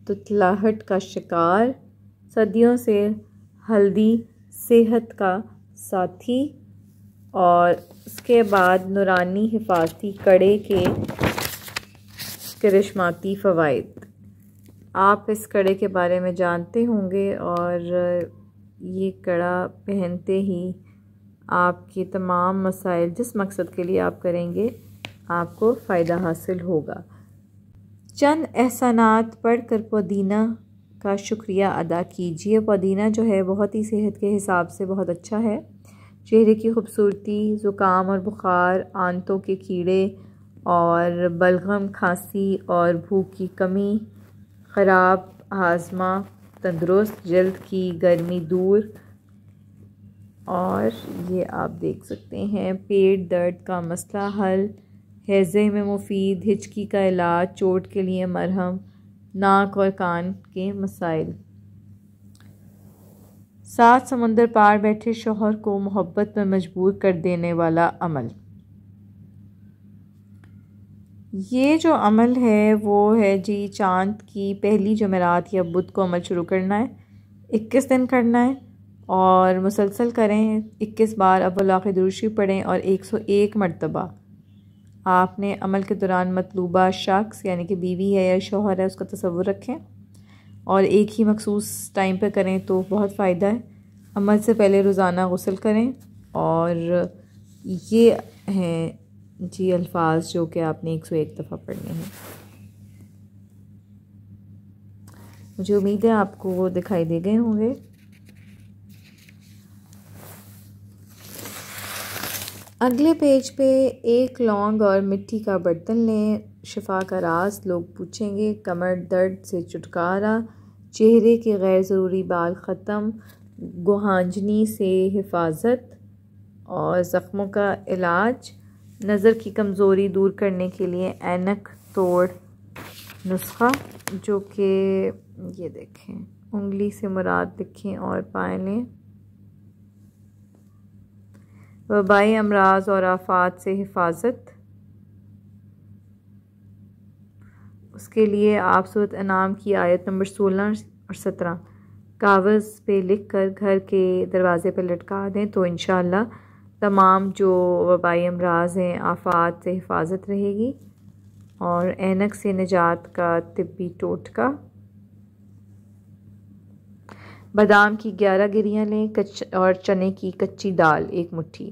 तुतलाहट का शिकार, सर्दियों से हल्दी सेहत का साथी। और उसके बाद नूरानी हिफाजती कड़े के करिश्माती फ़वाइद। आप इस कड़े के बारे में जानते होंगे और ये कड़ा पहनते ही आपके तमाम मसाइल जिस मकसद के लिए आप करेंगे आपको फ़ायदा हासिल होगा। चंद एहसानात पढ़कर पुदीना का शुक्रिया अदा कीजिए। पुदीना जो है बहुत ही सेहत के हिसाब से बहुत अच्छा है। चेहरे की खूबसूरती, ज़ुकाम और बुखार, आंतों के कीड़े और बलगम, खांसी और भूख की कमी, ख़राब हाजमा, तंदुरुस्त जल्द की गर्मी दूर। और ये आप देख सकते हैं पेट दर्द का मसला हल, हैज़े में मुफीद, हिचकी का इलाज, चोट के लिए मरहम, नाक और कान के मसाइल। 7 समुंदर पार बैठे शौहर को मोहब्बत में मजबूर कर देने वाला अमल। ये जो अमल है वो है जी चांद की पहली जुमेरात या बुध को अमल शुरू करना है। 21 दिन करना है और मुसलसल करें। 21 बार अव्वल आखिर दुरूद शरीफ पढ़ें और 101 मरतबा आपने अमल के दौरान मतलूबा शख्स यानी कि बीवी है या शौहर है उसका तसव्वुर रखें और एक ही मखसूस टाइम पर करें तो बहुत फ़ायदा है। अमल से पहले रोज़ाना गुस्ल करें और ये हैं जी अल्फाज जो कि आपने 101 दफ़ा पढ़ने हैं। मुझे उम्मीद है आपको वो दिखाई दे गए होंगे। अगले पेज पे 1 लौंग और मिट्टी का बर्तन लें। शिफा का राज लोग पूछेंगे। कमर दर्द से छुटकारा, चेहरे के गैर ज़रूरी बाल ख़त्म, गुहांजनी से हिफाजत और ज़ख्मों का इलाज, नज़र की कमज़ोरी दूर करने के लिए ऐनक तोड़ नुस्खा जो कि ये देखें उंगली से मुराद लिखें और पाए लें, वबाई अमराज और आफात से हिफाजत। उसके लिए आप सूरत अनाम की आयत नंबर 16 और 17 कागज़ पे लिख कर घर के दरवाज़े पे लटका दें तो इंशाअल्लाह तमाम जो वबाई अमराज हैं आफात से हिफाजत रहेगी। और ऐनक से निजात का तिब्बी टोटका। बादाम की 11 गिरियाँ लें और चने की कच्ची दाल 1 मुट्ठी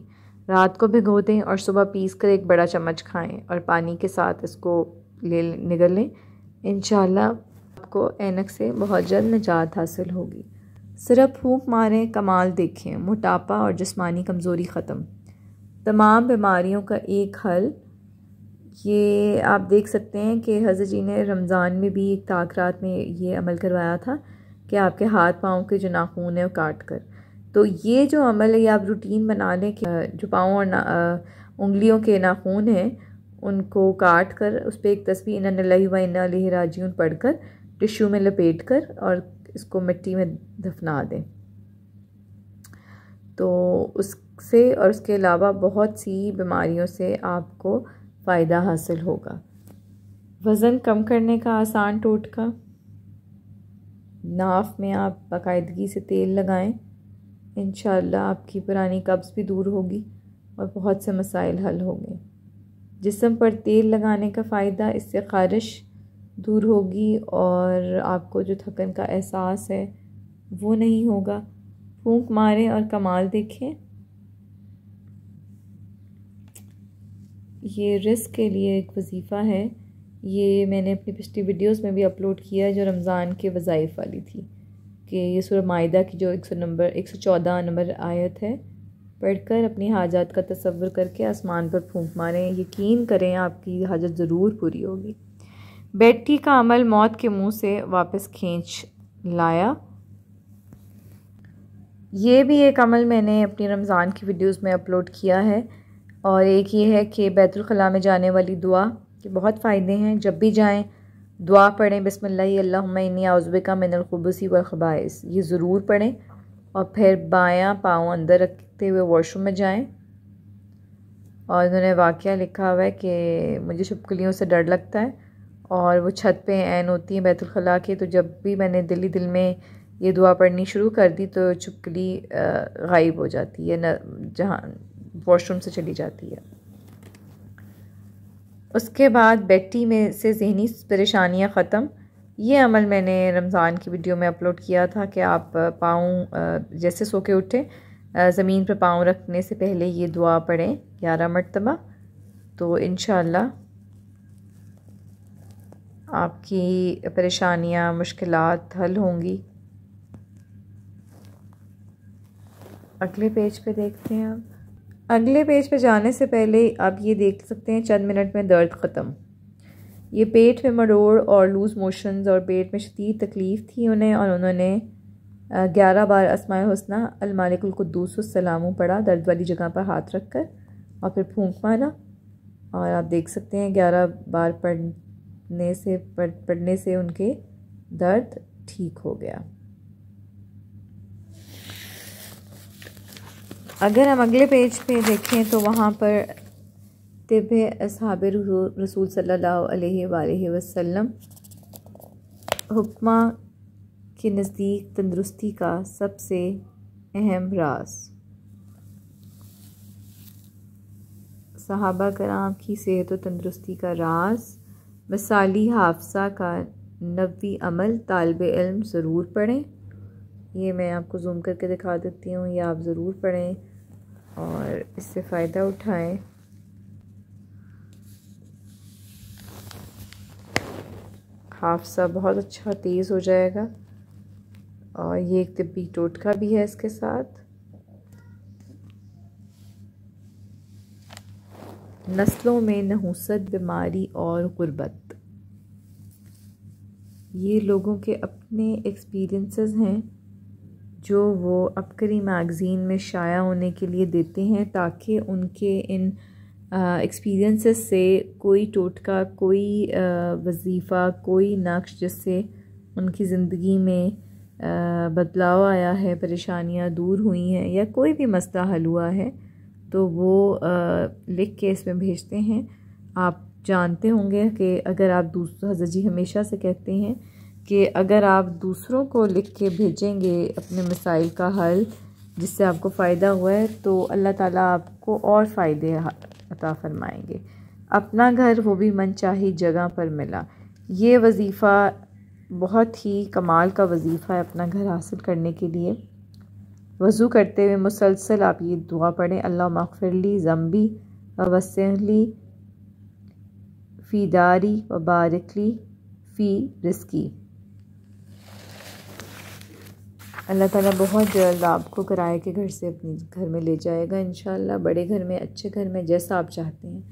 रात को भिगो दें और सुबह पीस कर 1 बड़ा चम्मच खाएं और पानी के साथ इसको निगल लें। इंशाअल्लाह आपको ऐनक से बहुत जल्द निजात हासिल होगी। सिर्फ फूंक मारें, कमाल देखें, मोटापा और जिस्मानी कमज़ोरी ख़त्म, तमाम बीमारियों का एक हल। ये आप देख सकते हैं कि हज़रत जी ने रमज़ान में भी एक ताक़रात में ये अमल करवाया था कि आपके हाथ पाँव के जो नाखून है वो काट कर, तो ये जो अमल है ये आप रूटीन बना लें कि जो पाँव और उंगलियों के नाखून हैं उनको काट कर उस पर एक तस्बीह इन्ना लिल्लाहि व इन्ना इलैहि राजिऊन पढ़कर टिश्यू में लपेट कर और इसको मिट्टी में दफना दें। तो उससे और उसके अलावा बहुत सी बीमारियों से आपको फ़ायदा हासिल होगा। वज़न कम करने का आसान टोटका, नाफ में आप बाकायदगी से तेल लगाएं, इंशाअल्लाह आपकी पुरानी कब्ज़ भी दूर होगी और बहुत से मसाइल हल होंगे। जिस्म पर तेल लगाने का फ़ायदा, इससे ख़ारिश दूर होगी और आपको जो थकन का एहसास है वो नहीं होगा। फूंक मारें और कमाल देखें। ये रिस्क के लिए एक वजीफ़ा है, ये मैंने अपनी पिछली वीडियोस में भी अपलोड किया जो रमज़ान के वज़ाइफ़ वाली थी, कि ये सूरह माइदा की जो 114 नंबर आयत है पढ़कर अपनी हाजात का तसव्वुर करके आसमान पर फूंक मारें। यकीन करें आपकी हाजत ज़रूर पूरी होगी। बैठी का अमल मौत के मुंह से वापस खींच लाया, ये भी एक अमल मैंने अपनी रमज़ान की वीडियोस में अपलोड किया है। और एक ये है कि बैतुल खला में जाने वाली दुआ के बहुत फ़ायदे हैं। जब भी जाएं दुआ पढ़ें, बिस्मिल्लाहि अल्लाहुम्मा इन्नी औज़ु बिका मिनल खुबुसी वल खबाइस, ये ज़रूर पढ़ें। और फिर बायां पाँव अंदर रखते हुए वॉशरूम में जाएं। और उन्होंने वाक़या लिखा हुआ है कि मुझे छिपकलियों से डर लगता है और वो छत पे ऐन होती हैं बैतुल खला के, तो जब भी मैंने दिल में ये दुआ पढ़नी शुरू कर दी तो छिपकली गायब हो जाती है, न जहाँ वॉशरूम से चली जाती है। उसके बाद बैठी में से ज़हनी परेशानियाँ ख़त्म, ये अमल मैंने रमज़ान की वीडियो में अपलोड किया था कि आप पाँव जैसे सो के उठे ज़मीन पर पाँव रखने से पहले ये दुआ पढ़ें 11 मरतबा, तो इंशाअल्लाह आपकी परेशानियाँ मुश्किलात हल होंगी। अगले पेज पे देखते हैं। आप अगले पेज पे जाने से पहले आप ये देख सकते हैं चंद मिनट में दर्द ख़त्म। ये पेट में मरोड़ और लूज़ मोशंस और पेट में शदीद तकलीफ़ थी उन्हें, और उन्होंने 11 बार अस्माए हुस्ना अल मालिकुल कुद्दूस सलामु पढ़ा दर्द वाली जगह पर हाथ रख कर, और फिर फूंक मारा। और आप देख सकते हैं 11 बार पढ़ने से उनके दर्द ठीक हो गया। अगर हम अगले पेज पे देखें तो वहाँ पर तिब्बे अस्हाबे रसूल सल्लल्लाहु अलैहि वसल्लम हुक्मा के नज़दीक तंदुरुस्ती का सबसे अहम राज, सहाबा कराम की सेहत और तंदुरुस्ती का राज, मिसाली हाफ़सा का नबवी अमल तालिबे इल्म ज़रूर पढ़ें। ये मैं आपको जूम करके दिखा देती हूँ, ये आप ज़रूर पढ़ें और इससे फ़ायदा उठाएं। हाफ़सा बहुत अच्छा तेज़ हो जाएगा। और ये एक तिब्बी टोटका भी है इसके साथ। नस्लों में नहुसत, बीमारी और गुर्बत, ये लोगों के अपने एक्सपीरियंसेस हैं जो वो अबकरी मैगज़ीन में शाया होने के लिए देते हैं, ताकि उनके इन एक्सपीरियंसेस से कोई टोटका, कोई वजीफ़ा, कोई नक्श जिससे उनकी ज़िंदगी में बदलाव आया है, परेशानियां दूर हुई हैं या कोई भी मसला हल हुआ है, तो वो लिख के इसमें भेजते हैं। आप जानते होंगे कि अगर आप हज़रत जी हमेशा से कहते हैं कि अगर आप दूसरों को लिख के भेजेंगे अपने मसाइल का हल जिससे आपको फ़ायदा हुआ है, तो अल्लाह ताला आपको और फ़ायदे अता फरमाएंगे। अपना घर वो भी मनचाही जगह पर मिला, ये वजीफ़ा बहुत ही कमाल का वजीफ़ा है अपना घर हासिल करने के लिए। वज़ू करते हुए मुसलसल आप ये दुआ पढ़ें, अल्लाह मग़फ़िरली ज़म्बी व वस्सिअली फ़ी दारी व बारिकली फ़ी रिज़्क़ी। अल्लाह ताला बहुत जल्द आपको किराए के घर से अपने घर में ले जाएगा इंशाअल्लाह, बड़े घर में, अच्छे घर में, जैसा आप चाहते हैं।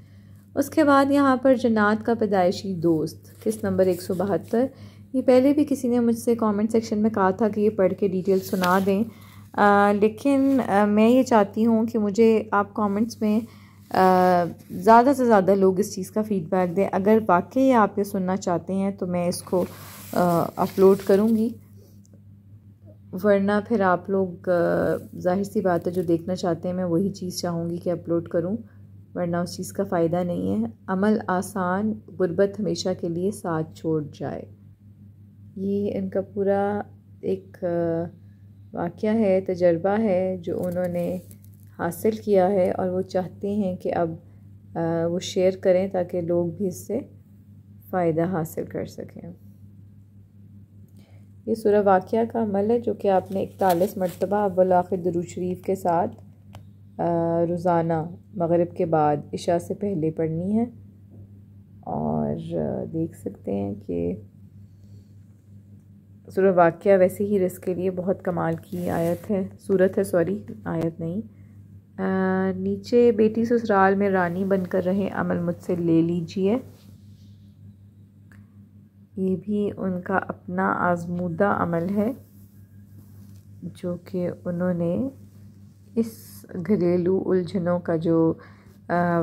उसके बाद यहाँ पर जन्नत का पैदाइशी दोस्त किस नंबर 172, ये पहले भी किसी ने मुझसे कमेंट सेक्शन में कहा था कि ये पढ़ के डिटेल सुना दें, लेकिन मैं ये चाहती हूँ कि मुझे आप कमेंट्स में ज़्यादा से ज़्यादा लोग इस चीज़ का फ़ीडबैक दें। अगर वाकई आप ये सुनना चाहते हैं तो मैं इसको अपलोड करूँगी, वरना फिर आप लोग ज़ाहिर सी बात है जो देखना चाहते हैं मैं वही चीज़ चाहूँगी कि अपलोड करूँ, वरना उस चीज़ का फ़ायदा नहीं है। अमल आसान, गुर्बत हमेशा के लिए साथ छोड़ जाए। ये इनका पूरा एक वाक़या है, तजर्बा है जो उन्होंने हासिल किया है और वो चाहते हैं कि अब वो शेयर करें ताकि लोग भी इससे फ़ायदा हासिल कर सकें। ये सूरह वाक़या का अमल है जो कि आपने 41 मरतबा अव्वल आखिर दुरूद शरीफ के साथ रोज़ाना मगरिब के बाद इशा से पहले पढ़नी है। और देख सकते हैं कि सूरह वाक़या वैसे ही रिस्क के लिए बहुत कमाल की आयत है, सूरत है, सॉरी आयत नहीं। नीचे बेटी ससुराल में रानी बनकर रहे, अमल मुझसे ले लीजिए। ये भी उनका अपना आज़मूदा अमल है जो कि उन्होंने इस घरेलू उलझनों का जो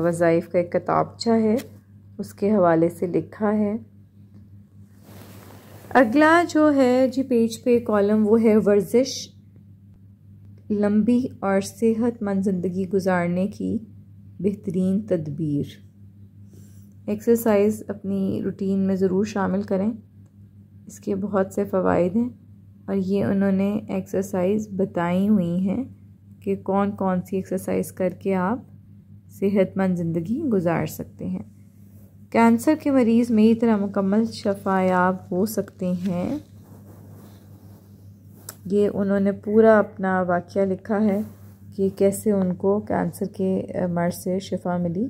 वज़ाइफ का एक किताबचा है उसके हवाले से लिखा है। अगला जो है जी पेज पे कॉलम, वो है वर्जिश, लंबी और सेहतमंद ज़िंदगी गुजारने की बेहतरीन तदबीर। एक्सरसाइज अपनी रूटीन में ज़रूर शामिल करें, इसके बहुत से फ़वाइद हैं और ये उन्होंने एक्सरसाइज बताई हुई हैं कि कौन कौन सी एक्सरसाइज करके आप सेहतमंद ज़िंदगी गुजार सकते हैं। कैंसर के मरीज़ मेरी तरह मुकम्मल शफायाब हो सकते हैं। ये उन्होंने पूरा अपना वाक़या लिखा है कि कैसे उनको कैंसर के मर्ज़ से शिफा मिली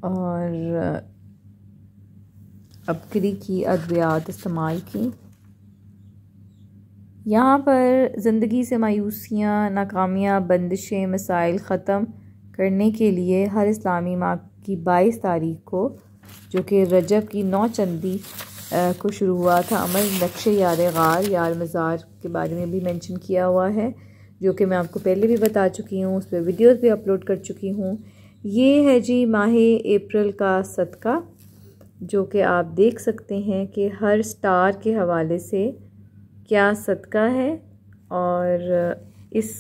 और अबकरी की अद्वियात इस्तेमाल की। यहाँ पर ज़िंदगी से मायूसियाँ, नाकामियाँ, बंदिशें, मसाइल ख़त्म करने के लिए हर इस्लामी माह की 22 तारीख को, जो कि रजब की 9 चंदी को शुरू हुआ था, अमल नक्शे यार गार यार मज़ार के बारे में भी मेंशन किया हुआ है, जो कि मैं आपको पहले भी बता चुकी हूँ, उस पर वीडियोज़ भी अपलोड कर चुकी हूँ। ये है जी माह अप्रैल का सदका, जो कि आप देख सकते हैं कि हर स्टार के हवाले से क्या सदका है और इस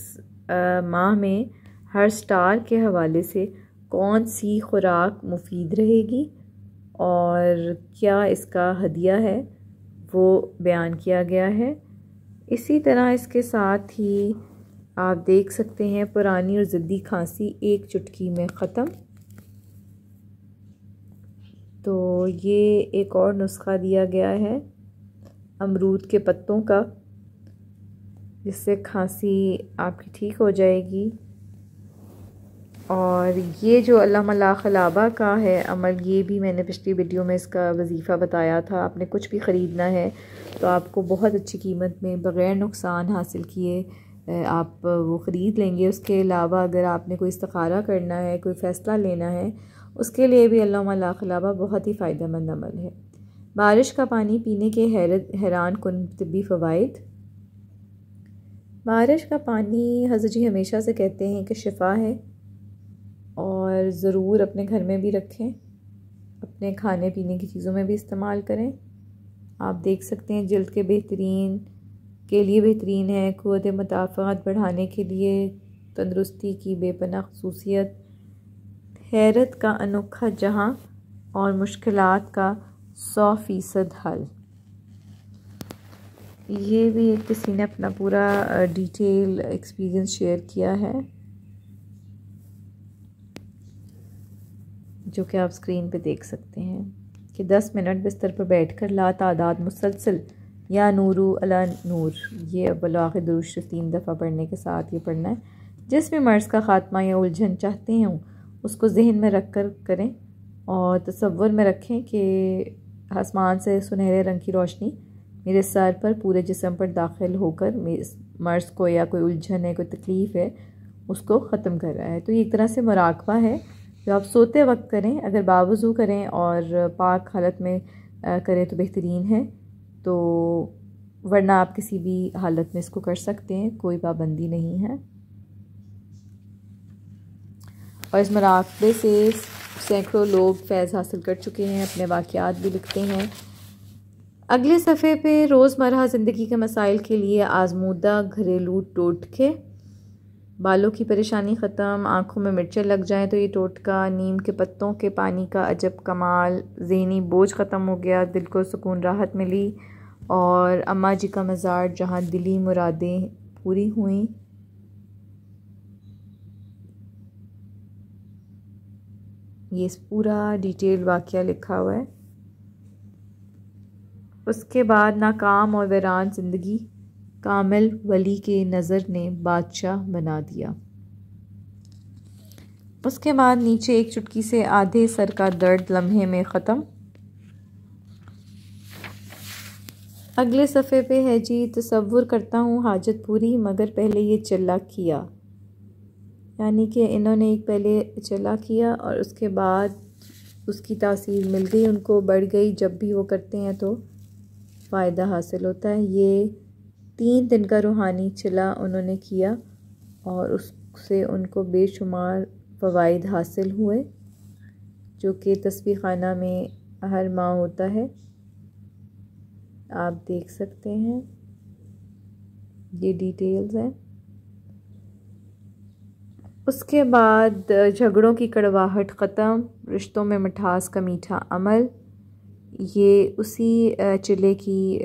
माह में हर स्टार के हवाले से कौन सी खुराक मुफीद रहेगी और क्या इसका हदिया है वो बयान किया गया है। इसी तरह इसके साथ ही आप देख सकते हैं पुरानी और ज़िद्दी खांसी एक चुटकी में ख़त्म। तो ये एक और नुस्खा दिया गया है अमरूद के पत्तों का, जिससे खांसी आपकी ठीक हो जाएगी। और ये जो अल्लामा खलाबा का है अमल, ये भी मैंने पिछली वीडियो में इसका वजीफ़ा बताया था। आपने कुछ भी ख़रीदना है तो आपको बहुत अच्छी कीमत में बग़ैर नुकसान हासिल किए आप वो ख़रीद लेंगे। उसके अलावा अगर आपने कोई इस्तिखारा करना है, कोई फ़ैसला लेना है, उसके लिए भी अल्लामा खलाबा बहुत ही फ़ायदेमंद अमल है। बारिश का पानी पीने के हैरान कुन तिब्बी फ़वाइद। बारिश का पानी हज़रत जी हमेशा से कहते हैं कि शिफ़ा है और ज़रूर अपने घर में भी रखें, अपने खाने पीने की चीज़ों में भी इस्तेमाल करें। आप देख सकते हैं जल्द के लिए बेहतरीन है, क़ुव्वत मुदाफ़अत बढ़ाने के लिए, तंदुरुस्ती की बेपनाह ख़ुसूसियत, हैरत का अनोखा जहां और मुश्किलात का 100% हल। ये भी किसी ने अपना पूरा डिटेल एक्सपीरियंस शेयर किया है, जो कि आप स्क्रीन पे देख सकते हैं कि 10 मिनट बिस्तर पर बैठकर ला तादाद मुसलसल या नूरू अला नूर, ये अव्वल आखिर दुरूद शरीफ 3 दफ़ा पढ़ने के साथ ये पढ़ना है। जिस भी मर्ज़ का ख़ात्मा या उलझन चाहते हैं उसको जहन में रख कर करें और तसव्वुर में रखें कि आसमान से सुनहरे रंग की रोशनी मेरे सर पर पूरे जिस्म पर दाखिल होकर मर्ज़ को या कोई उलझन है, कोई तकलीफ़ है, उसको ख़त्म कर रहा है। तो ये एक तरह से मुराकबा है जो आप सोते वक्त करें। अगर बावज़ू करें और पाक हालत में करें तो बेहतरीन है, तो वरना आप किसी भी हालत में इसको कर सकते हैं, कोई पाबंदी नहीं है। और इस मुराकबे से सैकड़ों लोग फैज़ हासिल कर चुके हैं, अपने वाक़यात भी लिखते हैं। अगले सफ़े पे रोज़मर्रा ज़िंदगी के मसाइल के लिए आज़मूदा घरेलू टोटके। बालों की परेशानी ख़त्म, आँखों में मिर्चें लग जाएं तो ये टोटका, नीम के पत्तों के पानी का अजब कमाल, ज़हनी बोझ ख़त्म हो गया, दिल को सुकून राहत मिली, और अम्मा जी का मज़ार जहाँ दिली मुरादें पूरी हुई। ये पूरा डिटेल वाक़या लिखा हुआ है। उसके बाद नाकाम और वीरान ज़िंदगी, कामिल वली के नज़र ने बादशाह बना दिया। उसके बाद नीचे एक चुटकी से आधे सर का दर्द लम्हे में ख़त्म। अगले सफ़े पे है जी, तसव्वुर करता हूँ हाजत पूरी मगर पहले ये चला किया, यानी कि इन्होंने एक पहले चला किया और उसके बाद उसकी तासीर मिल गई, उनको बढ़ गई। जब भी वो करते हैं तो फ़ायदा हासिल होता है। ये 3 दिन का रूहानी चला उन्होंने किया और उससे उनको बेशुमार फ़वाइद हासिल हुए, जो कि तस्बीह खाना में हर माह होता है। आप देख सकते हैं, ये डिटेल्स हैं। उसके बाद झगड़ों की कड़वाहट ख़त्म, रिश्तों में मिठास का मीठा अमल। ये उसी चिल्ले की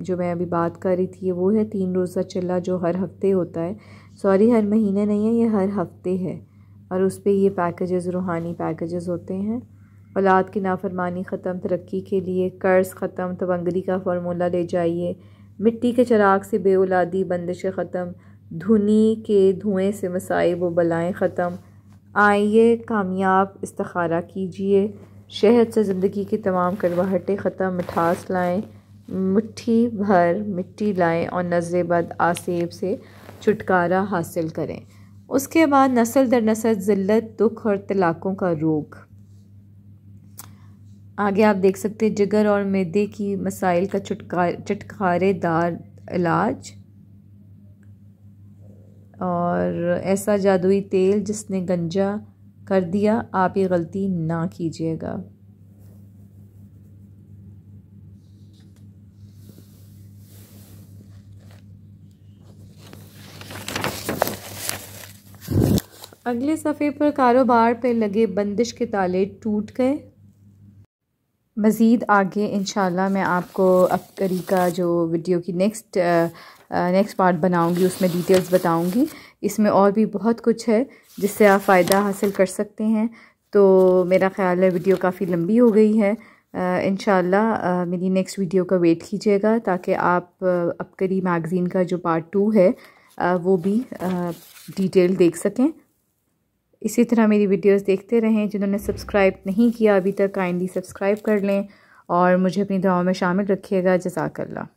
जो मैं अभी बात कर रही थी, वो है 3 रोज़ा चिल्ला जो हर हफ्ते होता है। सॉरी, हर महीने नहीं है, ये हर हफ्ते है। और उस पर ये पैकेजेस, रूहानी पैकेजेस होते हैं। औलाद की नाफरमानी ख़त्म, तरक्की के लिए कर्ज़ ख़त्म, तवंगरी का फार्मूला ले जाइए, मिट्टी के चिराग से बेऔलादी बंदिशें ख़त्म, धुनी के धुएं से मसाइब व बलाएँ ख़त्म। आइए कामयाब इस्तिखारा कीजिए, शहद से ज़िंदगी की तमाम कड़वाहटें ख़त्म, मिठास लाएँ, मुट्ठी भर मिट्टी लाएँ और नज़र बद आसेब से छुटकारा हासिल करें। उसके बाद नस्ल दर नस्ल ज़िल्लत, दुख और तलाक़ों का रोग। आगे आप देख सकते हैं जिगर और मैदे की मसाइल का चटखारेदार इलाज, और ऐसा जादुई तेल जिसने गंजा कर दिया, आप ये गलती ना कीजिएगा। अगले सफ़े पर कारोबार पे लगे बंदिश के ताले टूट गए। मज़ीद आगे इंशाल्लाह मैं आपको अपकरी का जो वीडियो की नेक्स्ट पार्ट बनाऊंगी उसमें डिटेल्स बताऊंगी। इसमें और भी बहुत कुछ है जिससे आप फ़ायदा हासिल कर सकते हैं। तो मेरा ख़्याल है वीडियो काफ़ी लंबी हो गई है। इंशाल्लाह मेरी नेक्स्ट वीडियो का वेट कीजिएगा ताकि आप अपकरी मैगज़ीन का जो पार्ट 2 है वो भी डिटेल देख सकें। इसी तरह मेरी वीडियोस देखते रहें। जिन्होंने सब्सक्राइब नहीं किया अभी तक, काइंडली सब्सक्राइब कर लें और मुझे अपनी दुआओं में शामिल रखिएगा। जज़ाकल्लाह।